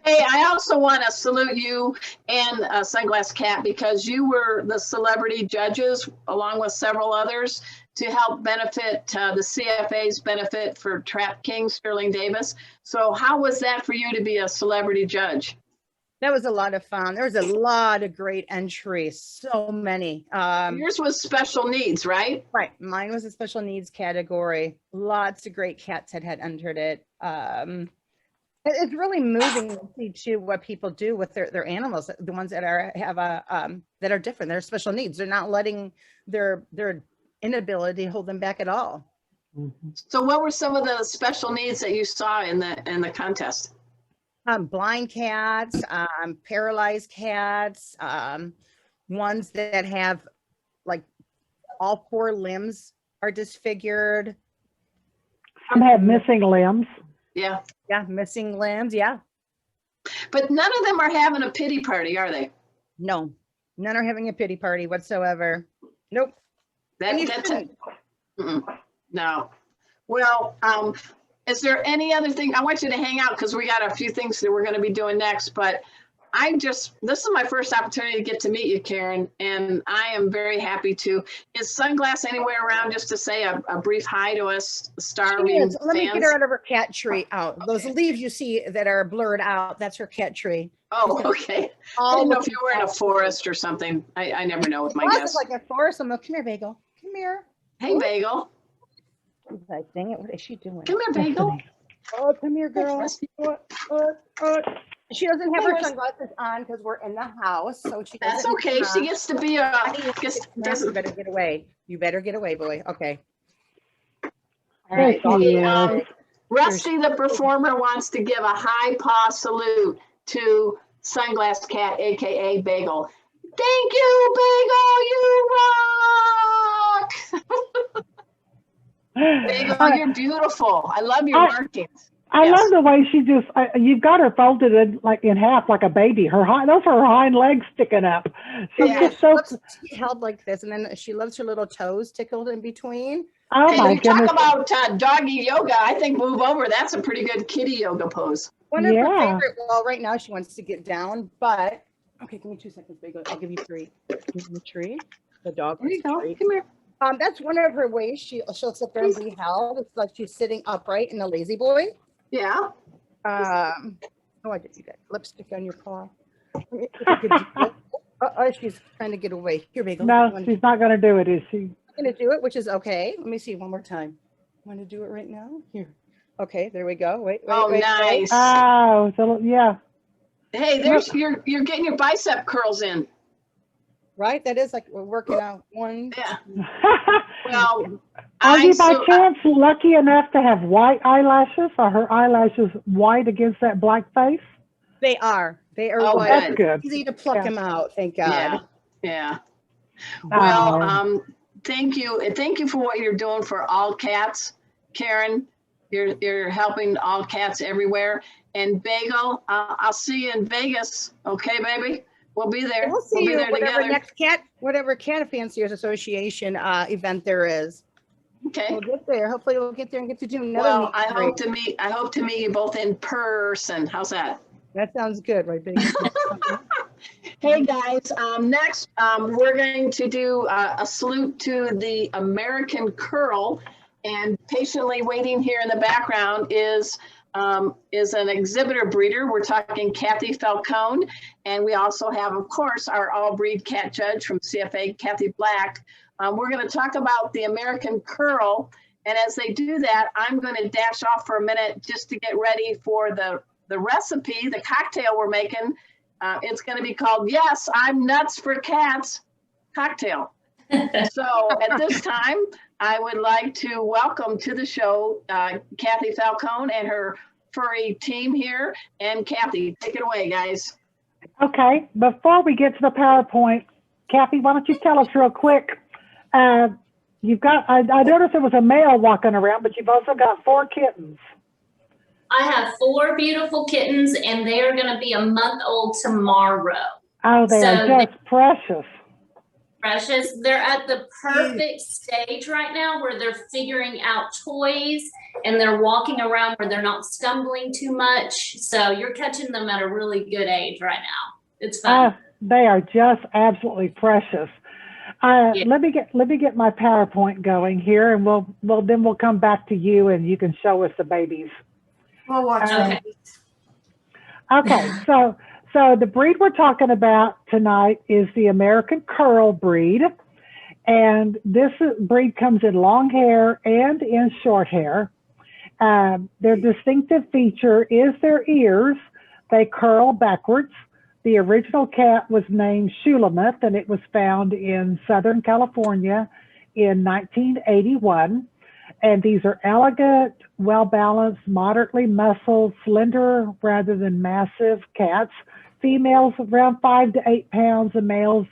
A: Hey, I also want to salute you and Sunglass Cat, because you were the celebrity judges along with several others to help benefit the CFA's benefit for Trap King Sterling Davis. So how was that for you to be a celebrity judge?
B: That was a lot of fun. There was a lot of great entries, so many.
A: Yours was special needs, right?
B: Right. Mine was a special needs category. Lots of great cats had entered it. It's really moving to see too what people do with their animals, the ones that are that are different. They're special needs. They're not letting their inability hold them back at all.
C: Mm-hmm.
A: So what were some of the special needs that you saw in the contest?
B: Blind cats, paralyzed cats, ones that have like all 4 limbs are disfigured.
C: Some have missing limbs.
A: Yeah.
B: Yeah, missing limbs. Yeah.
A: But none of them are having a pity party, are they?
B: No, none are having a pity party whatsoever. Nope.
A: That's it. No. Well, is there any other thing? I want you to hang out because we got a few things that we're going to be doing next, but this is my first opportunity to get to meet you, Karen, and I am very happy to. Is Sunglass anywhere around just to say a brief hi to us starving fans?
B: Let me get her out of her cat tree out. Those leaves you see that are blurred out, that's her cat tree.
A: Oh, okay. I didn't know if you were in a forest or something. I never know with my guests.
B: Like a forest. I'm like, come here, Bagel. Come here.
A: Hey, Bagel.
B: She's like, dang it, what is she doing?
A: Come here, Bagel.
B: Oh, come here, girl.
A: Rusty.
B: She doesn't have
A: Hey,
B: her
A: Rusty.
B: sunglasses on because we're in the house, so she
A: That's
B: doesn't.
A: okay. She gets to be
B: You
A: doesn't.
B: better get away. You better get away, boy. Okay. All
C: There
B: right.
C: she
A: Okay,
C: is.
A: Rusty the performer wants to give a high paw salute to Sunglass Cat, aka Bagel. Thank you, Bagel. You rock. Bagel, you're beautiful. I love your markings.
C: I
A: Yes.
C: love the way she just, you've got her folded in half like a baby. Those are her hind legs sticking up. She's
A: Yeah.
C: just so,
B: Loves to be held like this, and then she loves her little toes tickled in between.
C: oh
A: Hey,
C: my
A: you talk
C: goodness.
A: about doggy yoga. I think move over. That's a pretty good kitty yoga pose.
B: One of her
C: Yeah.
B: favorite. Well, right now she wants to get down, but okay, give me 2 seconds, Bagel. I'll give you 3. Give me the tree. The dog.
A: There you
B: wants a
A: go.
B: treat.
A: Come here.
B: That's one of her ways. She'll sit there and be held. It's like she's sitting upright in a lazy boy.
A: Yeah.
B: Oh, I did you got lipstick on your paw. She's trying to get away. Here, Bagel.
C: No, she's not going to do it, is she?
B: I'm going to do it, which is okay. Let me see one more time. Want to do it right now? Here. Okay, there we go. Wait.
A: Oh, nice.
C: Oh, so, yeah.
A: Hey, there's you're getting your bicep curls in.
B: Right? That is like we're working out one.
A: Yeah. Well,
C: Are you by
A: so-
C: chance lucky enough to have white eyelashes? Are her eyelashes white against that black face?
B: They are. They are
A: Oh,
B: white.
C: That's
A: good.
C: good.
B: Easy to pluck
C: Yeah.
B: them out. Thank God.
A: Yeah. Yeah. Well,
C: Oh.
A: thank you. And thank you for what you're doing for all cats, Karen. You're helping all cats everywhere. And Bagel, I'll see you in Vegas. Okay, baby? We'll be there.
B: We'll see
A: be
B: you
A: there
B: whatever
A: together.
B: next whatever Cat Fanciers Association event there is.
A: Okay.
B: We'll get there. Hopefully we'll get there and get to do another
A: Well,
B: meet
A: I
B: and greet.
A: hope to meet you both in person. How's that?
B: That sounds good, right, Big?
A: Hey guys, next we're going to do a salute to the American Curl, and patiently waiting here in the background is an exhibitor breeder. We're talking Kathy Falcone, and we also have, of course, our all-breed cat judge from CFA, Kathy Black. We're going to talk about the American Curl, and as they do that, I'm going to dash off for a minute just to get ready for the recipe, the cocktail we're making. It's going to be called Yes, I'm Nuts for Cats cocktail. So at this time, I would like to welcome to the show Kathy Falcone and her furry team here. And Kathy, take it away, guys.
C: Okay, before we get to the PowerPoint, Kathy, why don't you tell us real quick? You've got, I noticed there was a male walking around, but you've also got 4 kittens.
E: I have 4 beautiful kittens, and they are going to be a month old tomorrow.
C: Oh, they are
E: So
C: just precious.
E: Precious. They're at the perfect stage right now where they're figuring out toys and they're walking around where they're not stumbling too much. So you're catching them at a really good age right now. It's fun.
C: They are just absolutely precious.
E: Yeah.
C: Let me get my PowerPoint going here, and we'll come back to you, and you can show us the babies.
D: We'll watch
E: Okay.
D: it.
C: Okay, so the breed we're talking about tonight is the American Curl breed, and this breed comes in long hair and in short hair. Their distinctive feature is their ears. They curl backwards. The original cat was named Shulamith, and it was found in Southern California in 1981. And these are elegant, well-balanced, moderately muscled, slender rather than massive cats. Females around 5 to 8 pounds, and males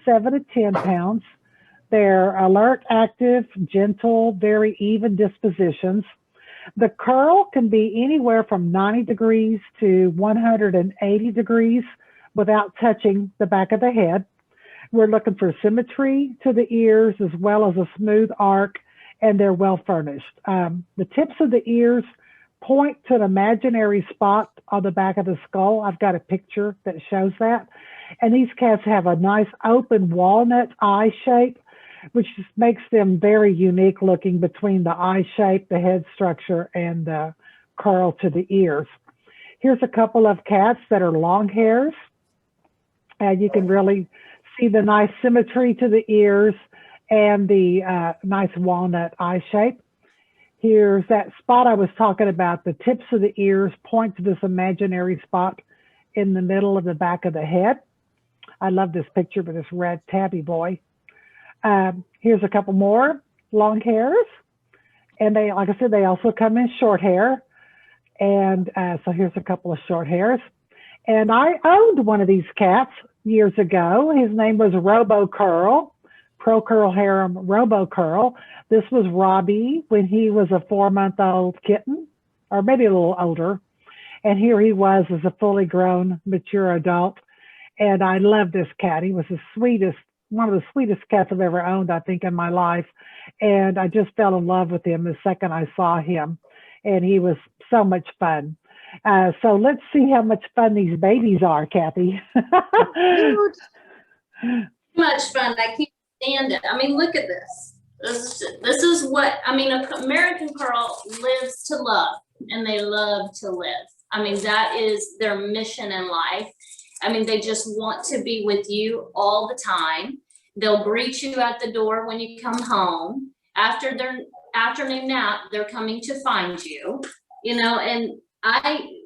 C: 7 to 10 pounds. They're alert, active, gentle, very even dispositions. The curl can be anywhere from 90 degrees to 180 degrees without touching the back of the head. We're looking for symmetry to the ears as well as a smooth arc, and they're well furnished. The tips of the ears point to an imaginary spot on the back of the skull. I've got a picture that shows that. And these cats have a nice open walnut eye shape, which just makes them very unique looking between the eye shape, the head structure, and the curl to the ears. Here's a couple of cats that are long hairs. And you can really see the nice symmetry to the ears and the nice walnut eye shape. Here's that spot I was talking about. The tips of the ears point to this imaginary spot in the middle of the back of the head. I love this picture with this red tabby boy. Here's a couple more long hairs. And they, like I said, they also come in short hair. And so here's a couple of short hairs. And I owned one of these cats years ago. His name was Robo Curl, Pro Curl Harem Robo Curl. This was Robbie when he was a 4-month-old kitten, or maybe a little older. And here he was as a fully grown, mature adult. And I love this cat. He was the sweetest, one of the sweetest cats I've ever owned, I think, in my life. And I just fell in love with him the second I saw him. And he was so much fun. So let's see how much fun these babies are, Kathy.
E: Too much fun. I can't stand it. I mean, look at this. This is what, I mean, American Curl lives to love, and they love to live. I mean, that is their mission in life. I mean, they just want to be with you all the time. They'll greet you at the door when you come home. After their afternoon nap, they're coming to find you, you know, and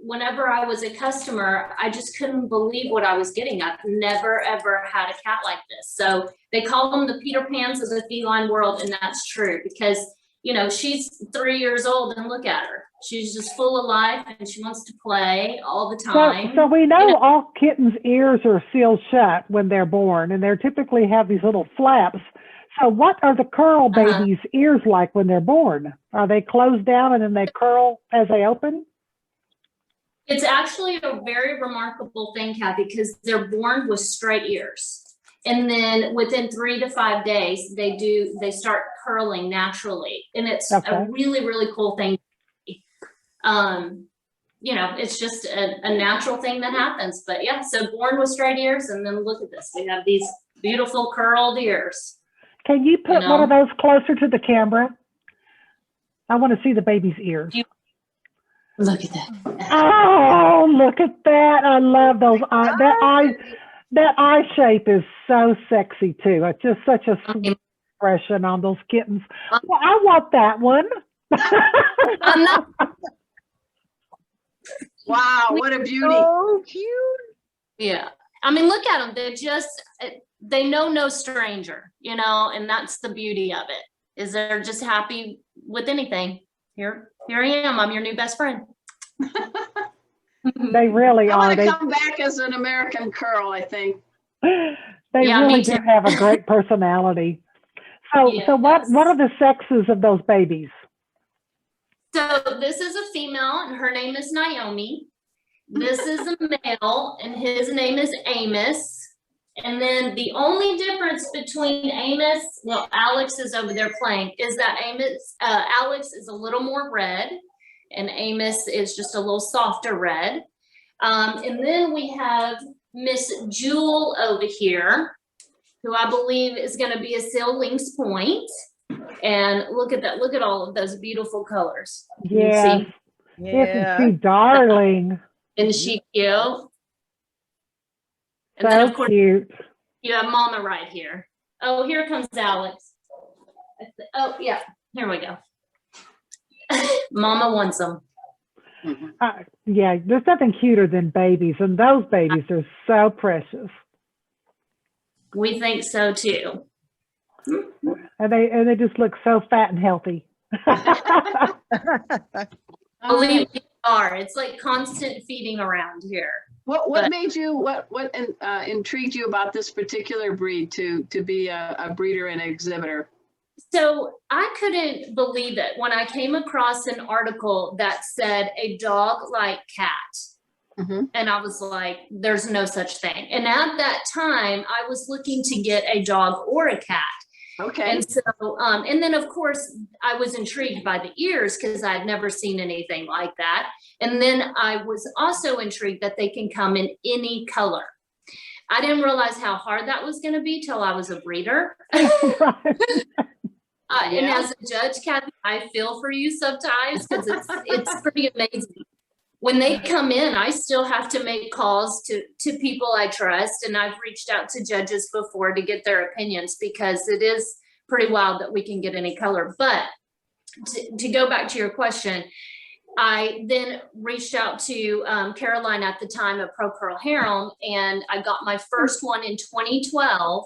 E: whenever I was a customer, I just couldn't believe what I was getting. I've never, ever had a cat like this. So they call them the Peter Pans of the feline world. And that's true because, you know, she's 3 years old and look at her. She's just full of life and she wants to play all the time.
C: So we know, all kittens' ears are sealed shut when they're born, and they typically have these little flaps. So what are the curl babies' ears like when they're born? Are they closed down and then they curl as they open?
E: It's actually a very remarkable thing, Kathy, because they're born with straight ears. And then within 3 to 5 days, they start curling naturally. And it's a really, really cool thing. You know, it's just a natural thing that happens. But yeah, so born with straight ears, and then look at this. We have these beautiful curled ears.
C: Can you put one of those closer to the camera? I want to see the baby's ears.
E: Look at that.
C: Oh, look at that. I love those eyes. That eye shape is so sexy too. It's just such a sweet expression on those kittens. Well, I want that one.
A: Wow, what a beauty.
B: So cute.
E: Yeah. I mean, look at them. They know no stranger, you know, and that's the beauty of it, is they're just happy with anything. Here I am. I'm your new best friend.
C: They really
A: I
C: are.
A: want to come back as an American Curl, I think.
C: They really do have a great personality. So,
E: Yes.
C: so what are the sexes of those babies?
E: So this is a female, and her name is Naomi. This is a male, and his name is Amos. And then the only difference between Amos, well, Alex is over there playing, is that Alex is a little more red, and Amos is just a little softer red. And then we have Miss Jewel over here, who I believe is going to be a Seal Lynx Point. And look at that. Look at all of those beautiful colors.
C: Yeah.
B: Yeah.
C: Isn't she darling?
E: Isn't she cute? And
C: So
E: then, of course,
C: cute.
E: you have Mama right here. Oh, here comes Alex. Oh, yeah. Here we go. Mama wants them.
C: Yeah, there's nothing cuter than babies, and those babies are so precious.
E: We think so too.
C: And they just look so fat and healthy.
E: Believe me, are. It's like constant feeding around here.
A: What made you, what intrigued you about this particular breed to be a breeder and exhibitor?
E: So I couldn't believe it when I came across an article that said a dog like cat.
A: Mm-hmm.
E: And I was like, there's no such thing. And at that time, I was looking to get a dog or a cat.
A: Okay.
E: And so, and then of course, I was intrigued by the ears because I'd never seen anything like that. And then I was also intrigued that they can come in any color. I didn't realize how hard that was going to be till I was a breeder. And as a judge, Kathy, I feel for you sometimes because it's pretty amazing. When they come in, I still have to make calls to people I trust. And I've reached out to judges before to get their opinions because it is pretty wild that we can get any color. But to go back to your question, I then reached out to Caroline at the time of Pro Curl Harem, and I got my first one in 2012.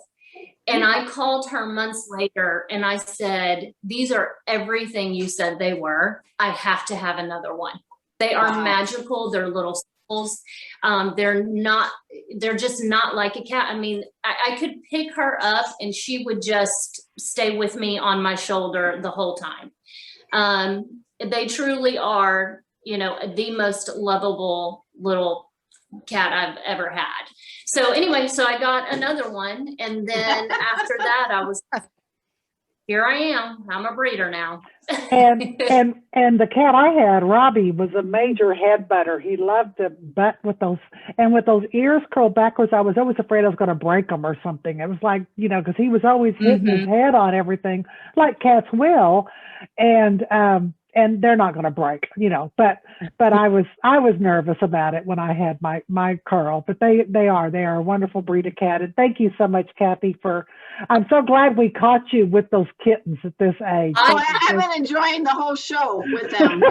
E: And I called her months later and I said, these are everything you said they were. I have to have another one. They are magical. They're little souls. They're just not like a cat. I mean, I could pick her up and she would just stay with me on my shoulder the whole time. They truly are, the most lovable little cat I've ever had. So anyway, so I got another one. And then after that, here I am. I'm a breeder now.
C: and the cat I had, Robbie, was a major head butter. He loved to butt with those ears curled backwards. I was always afraid I was going to break them or something. It was like, because he was always hitting his head on everything, like cats will, and they're not going to break, But I was nervous about it when I had my curl. But they are a wonderful breed of cat. And thank you so much, Kathy, I'm so glad we caught you with those kittens at this age.
A: I've been enjoying the whole show with them,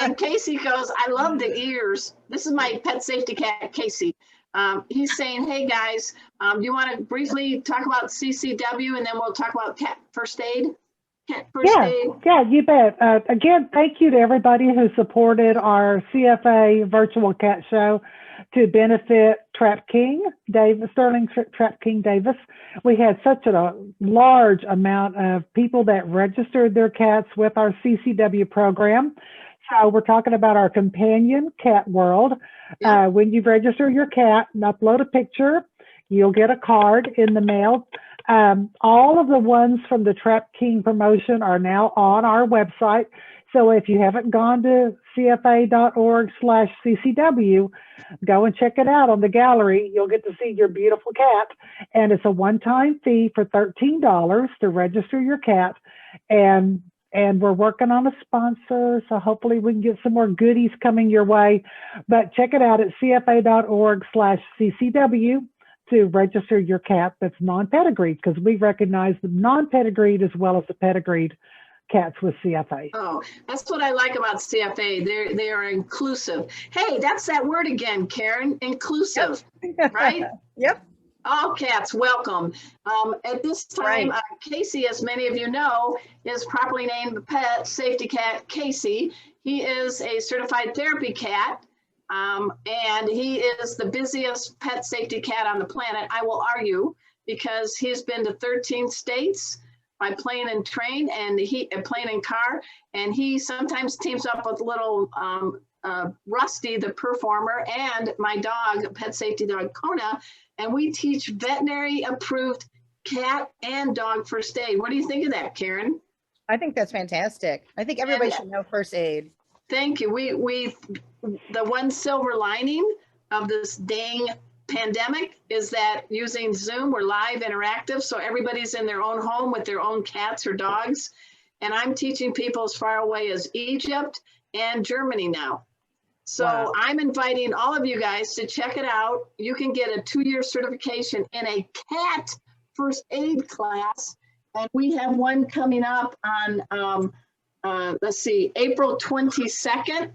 A: and Casey goes, I love the ears. This is my pet safety cat, Casey. He's saying, hey guys, do you want to briefly talk about CCW and then we'll talk about cat first aid?
C: Yeah, you bet. Again, thank you to everybody who supported our CFA virtual cat show to benefit Sterling Trap King Davis. We had such a large amount of people that registered their cats with our CCW program. So we're talking about our companion cat world. Yeah. When you register your cat and upload a picture, you'll get a card in the mail. All of the ones from the Trap King promotion are now on our website. So if you haven't gone to cfa.org/CCW, go and check it out on the gallery. You'll get to see your beautiful cat. And it's a one-time fee for $13 to register your cat. And we're working on a sponsor, so hopefully we can get some more goodies coming your way. But check it out at cfa.org/CCW. to register your cat that's non-pedigreed, because we recognize the non-pedigreed as well as the pedigreed cats with CFA.
A: Oh, that's what I like about CFA. They are inclusive. Hey, that's that word again, Karen, inclusive, yep. Right?
B: Yep.
A: All cats welcome. At this time, right. Casey, as many of you know, is properly named pet safety cat Casey. He is a certified therapy cat. And he is the busiest pet safety cat on the planet, I will argue, because he's been to 13 states by plane and train, and plane and car, and he sometimes teams up with little Rusty, the performer, and my dog, pet safety dog Kona, and we teach veterinary approved cat and dog first aid. What do you think of that, Karen?
B: I think that's fantastic. I think everybody should know first aid.
A: Thank you. The one silver lining of this dang pandemic is that using Zoom, we're live interactive. So everybody's in their own home with their own cats or dogs. And I'm teaching people as far away as Egypt and Germany now. So wow. I'm inviting all of you guys to check it out. You can get a 2-year certification in a cat first aid class. And we have one coming up on, April 22nd.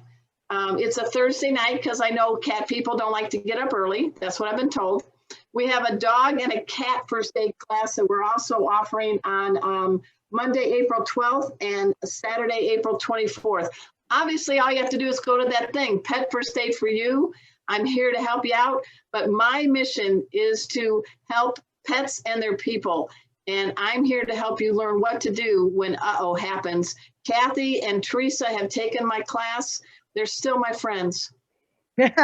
A: It's a Thursday night because I know cat people don't like to get up early. That's what I've been told. We have a dog and a cat first aid class that we're also offering on Monday, April 12th and Saturday, April 24th. Obviously, all you have to do is go to that thing, Pet First Aid for You. I'm here to help you out, but my mission is to help pets and their people. And I'm here to help you learn what to do when uh-oh happens. Kathy and Teresa have taken my class. They're still my friends.
C: It's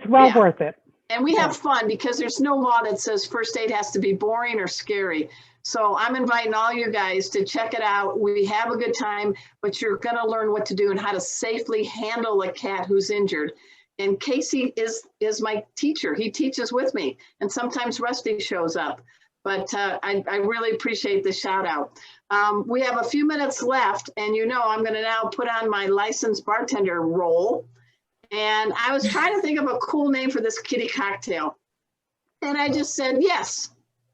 C: well worth it.
A: And we have fun because there's no law that says first aid has to be boring or scary. So I'm inviting all you guys to check it out. We have a good time, but you're going to learn what to do and how to safely handle a cat who's injured. And Casey is my teacher. He teaches with me, and sometimes Rusty shows up. But I really appreciate the shout out. We have a few minutes left, and I'm going to now put on my licensed bartender role. And I was trying to think of a cool name for this kitty cocktail. And I just said, yes,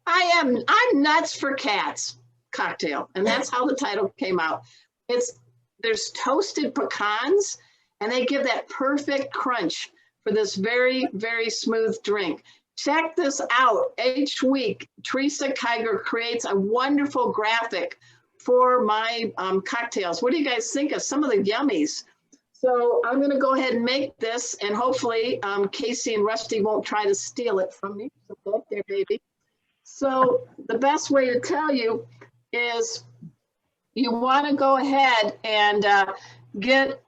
A: I'm nuts for cats. cocktail. And that's how the title came out. There's toasted pecans, and they give that perfect crunch for this very, very smooth drink. Check this out. Each week, Teresa Kiger creates a wonderful graphic for my cocktails. What do you guys think of some of the yummies? So I'm going to go ahead and make this, and hopefully Casey and Rusty won't try to steal it from me. So go up there, baby. So the best way to tell you is you want to go ahead and get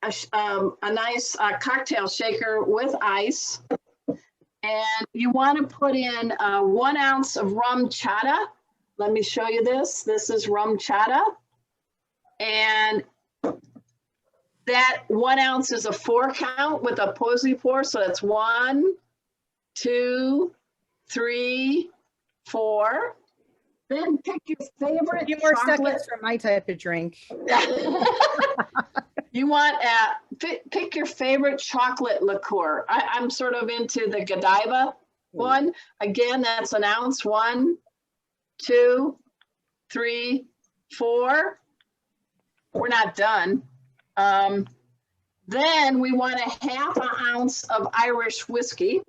A: a nice cocktail shaker with ice. And you want to put in 1 ounce of rum chata. Let me show you this. This is rum chata. And that 1 ounce is a 4 count with a posy pour. So that's 1, 2, 3, 4. Then pick your favorite
B: A few more
A: chocolate.
B: seconds for my type of drink.
A: You want pick your favorite chocolate liqueur. I'm sort of into the Godiva one. Again, that's 1 ounce. 1, 2, 3, 4. We're not done. Then we want a 1/2 ounce of Irish whiskey,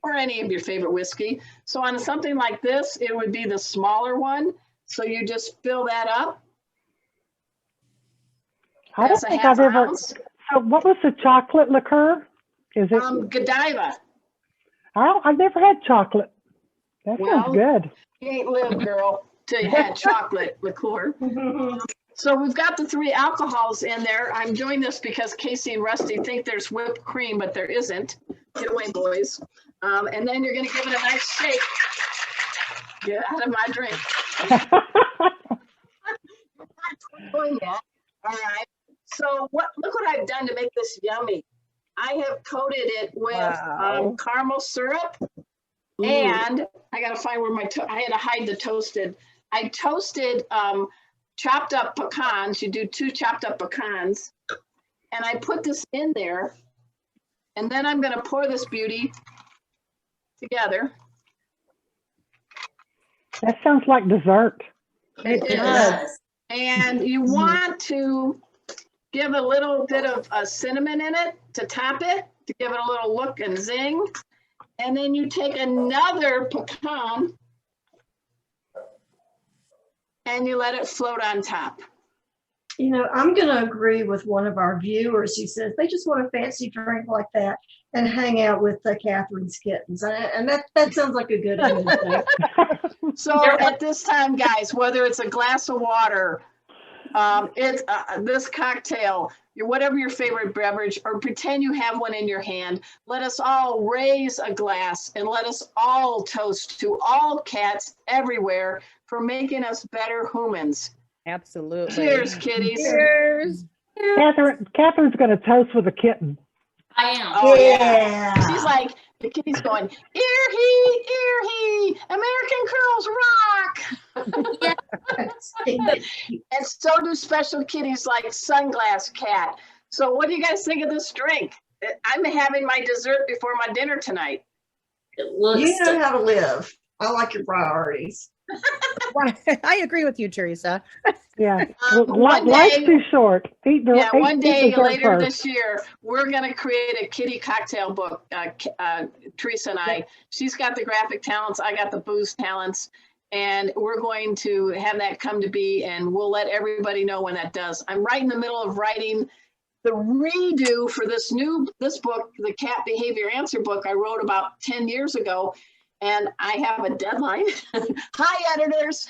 A: or any of your favorite whiskey. So on something like this, it would be the smaller one. So you just fill that up.
C: I don't
A: That's a
C: think
A: 1/2
C: I've ever.
A: ounce.
C: So what was the chocolate liqueur? Is it?
A: Godiva.
C: I've never had chocolate. That
A: Well,
C: sounds good.
A: You ain't lived, girl, till you had chocolate liqueur. So we've got the 3 alcohols in there. I'm doing this because Casey and Rusty think there's whipped cream, but there isn't. Get away, boys. And then you're going to give it a nice shake. Get out of my drink. Not doing that. All right. So look what I've done to make this yummy. I have coated it with
B: Wow.
A: caramel syrup. And I got to find where I had to hide the toasted. I toasted chopped up pecans. You do 2 chopped up pecans. And I put this in there. And then I'm going to pour this beauty together.
C: That sounds like dessert.
B: It
A: It
B: does.
A: And you want to give a little bit of cinnamon in it to top it, to give it a little look and zing. And then you take another pecan and you let it float on top.
D: You know, I'm going to agree with one of our viewers who says they just want a fancy drink like that and hang out with Catherine's kittens. And that sounds like a good idea.
A: So at this time, guys, whether it's a glass of water, it's this cocktail, whatever your favorite beverage, or pretend you have one in your hand, let us all raise a glass and let us all toast to all cats everywhere for making us better humans.
B: Absolutely.
A: Cheers, kitties.
B: Cheers.
C: Catherine's going to toast with a kitten.
E: I am.
A: Oh, yeah.
D: Yeah.
A: She's like, the kitty's going, ear he, American Curls rock. And so do special kitties like Sunglass Cat. So what do you guys think of this drink? I'm having my dessert before my dinner tonight.
E: It looks
D: You know how to live. I like your priorities.
B: I agree with you, Teresa.
C: Yeah.
A: One
C: Life's
A: day-
C: too short.
A: One day
C: dessert
A: later
C: first.
A: this year, we're going to create a kitty cocktail book. Teresa and I, she's got the graphic talents. I got the booze talents. And we're going to have that come to be, and we'll let everybody know when that does. I'm right in the middle of writing the redo for this book, the Cat Behavior Answer book I wrote about 10 years ago. And I have a deadline. Hi, editors.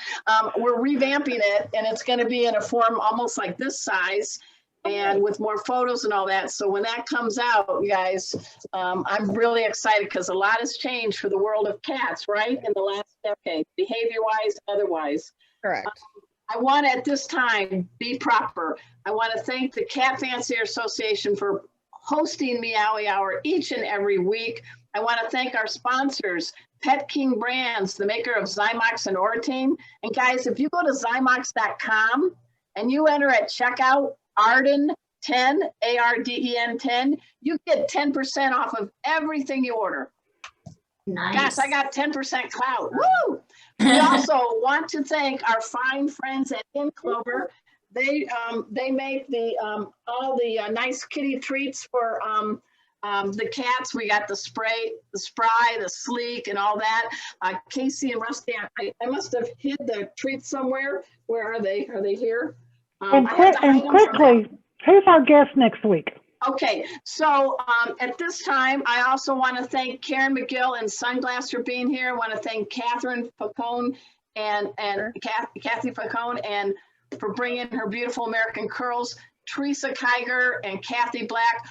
A: We're revamping it, and it's going to be in a form almost like this size and with more photos and all that. So when that comes out, you guys, I'm really excited because a lot has changed for the world of cats, right? In the last decade, behavior-wise, otherwise.
B: Correct.
A: I want to, at this time, be proper. I want to thank the Cat Fancier Association for hosting Meowy Hour each and every week. I want to thank our sponsors, Pet King Brands, the maker of Zymox and Ortane. And guys, if you go to zymox.com and you enter at checkout Arden 10, ARDEN 10, you get 10% off of everything you order.
E: nice.
A: Gosh, I got 10% clout. Woo! We also want to thank our fine friends at In Clover. They make all the nice kitty treats for the cats. We got the spray, the spry, the sleek, and all that. Casey and Rusty, I must have hid the treats somewhere. Where are they? Are they here?
C: And,
A: I have to hide them from them.
C: quickly, who's our guest next week?
A: Okay, so at this time, I also want to thank Karen McGill and Sunglass for being here. I want to thank Catherine Falcone and Kathy Falcone and for bringing her beautiful American curls. Teresa Kiger and Kathy Black.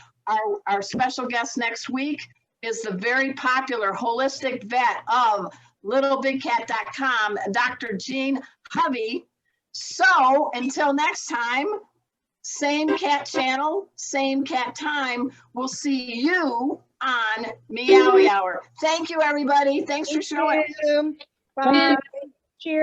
A: Our special guest next week is the very popular holistic vet of littlebigcat.com, Dr. Jean Hovey. So until next time, same cat channel, same cat time. We'll see you on Meowy Hour. Thank you, everybody. Thanks for showing.
B: Bye. Cheers.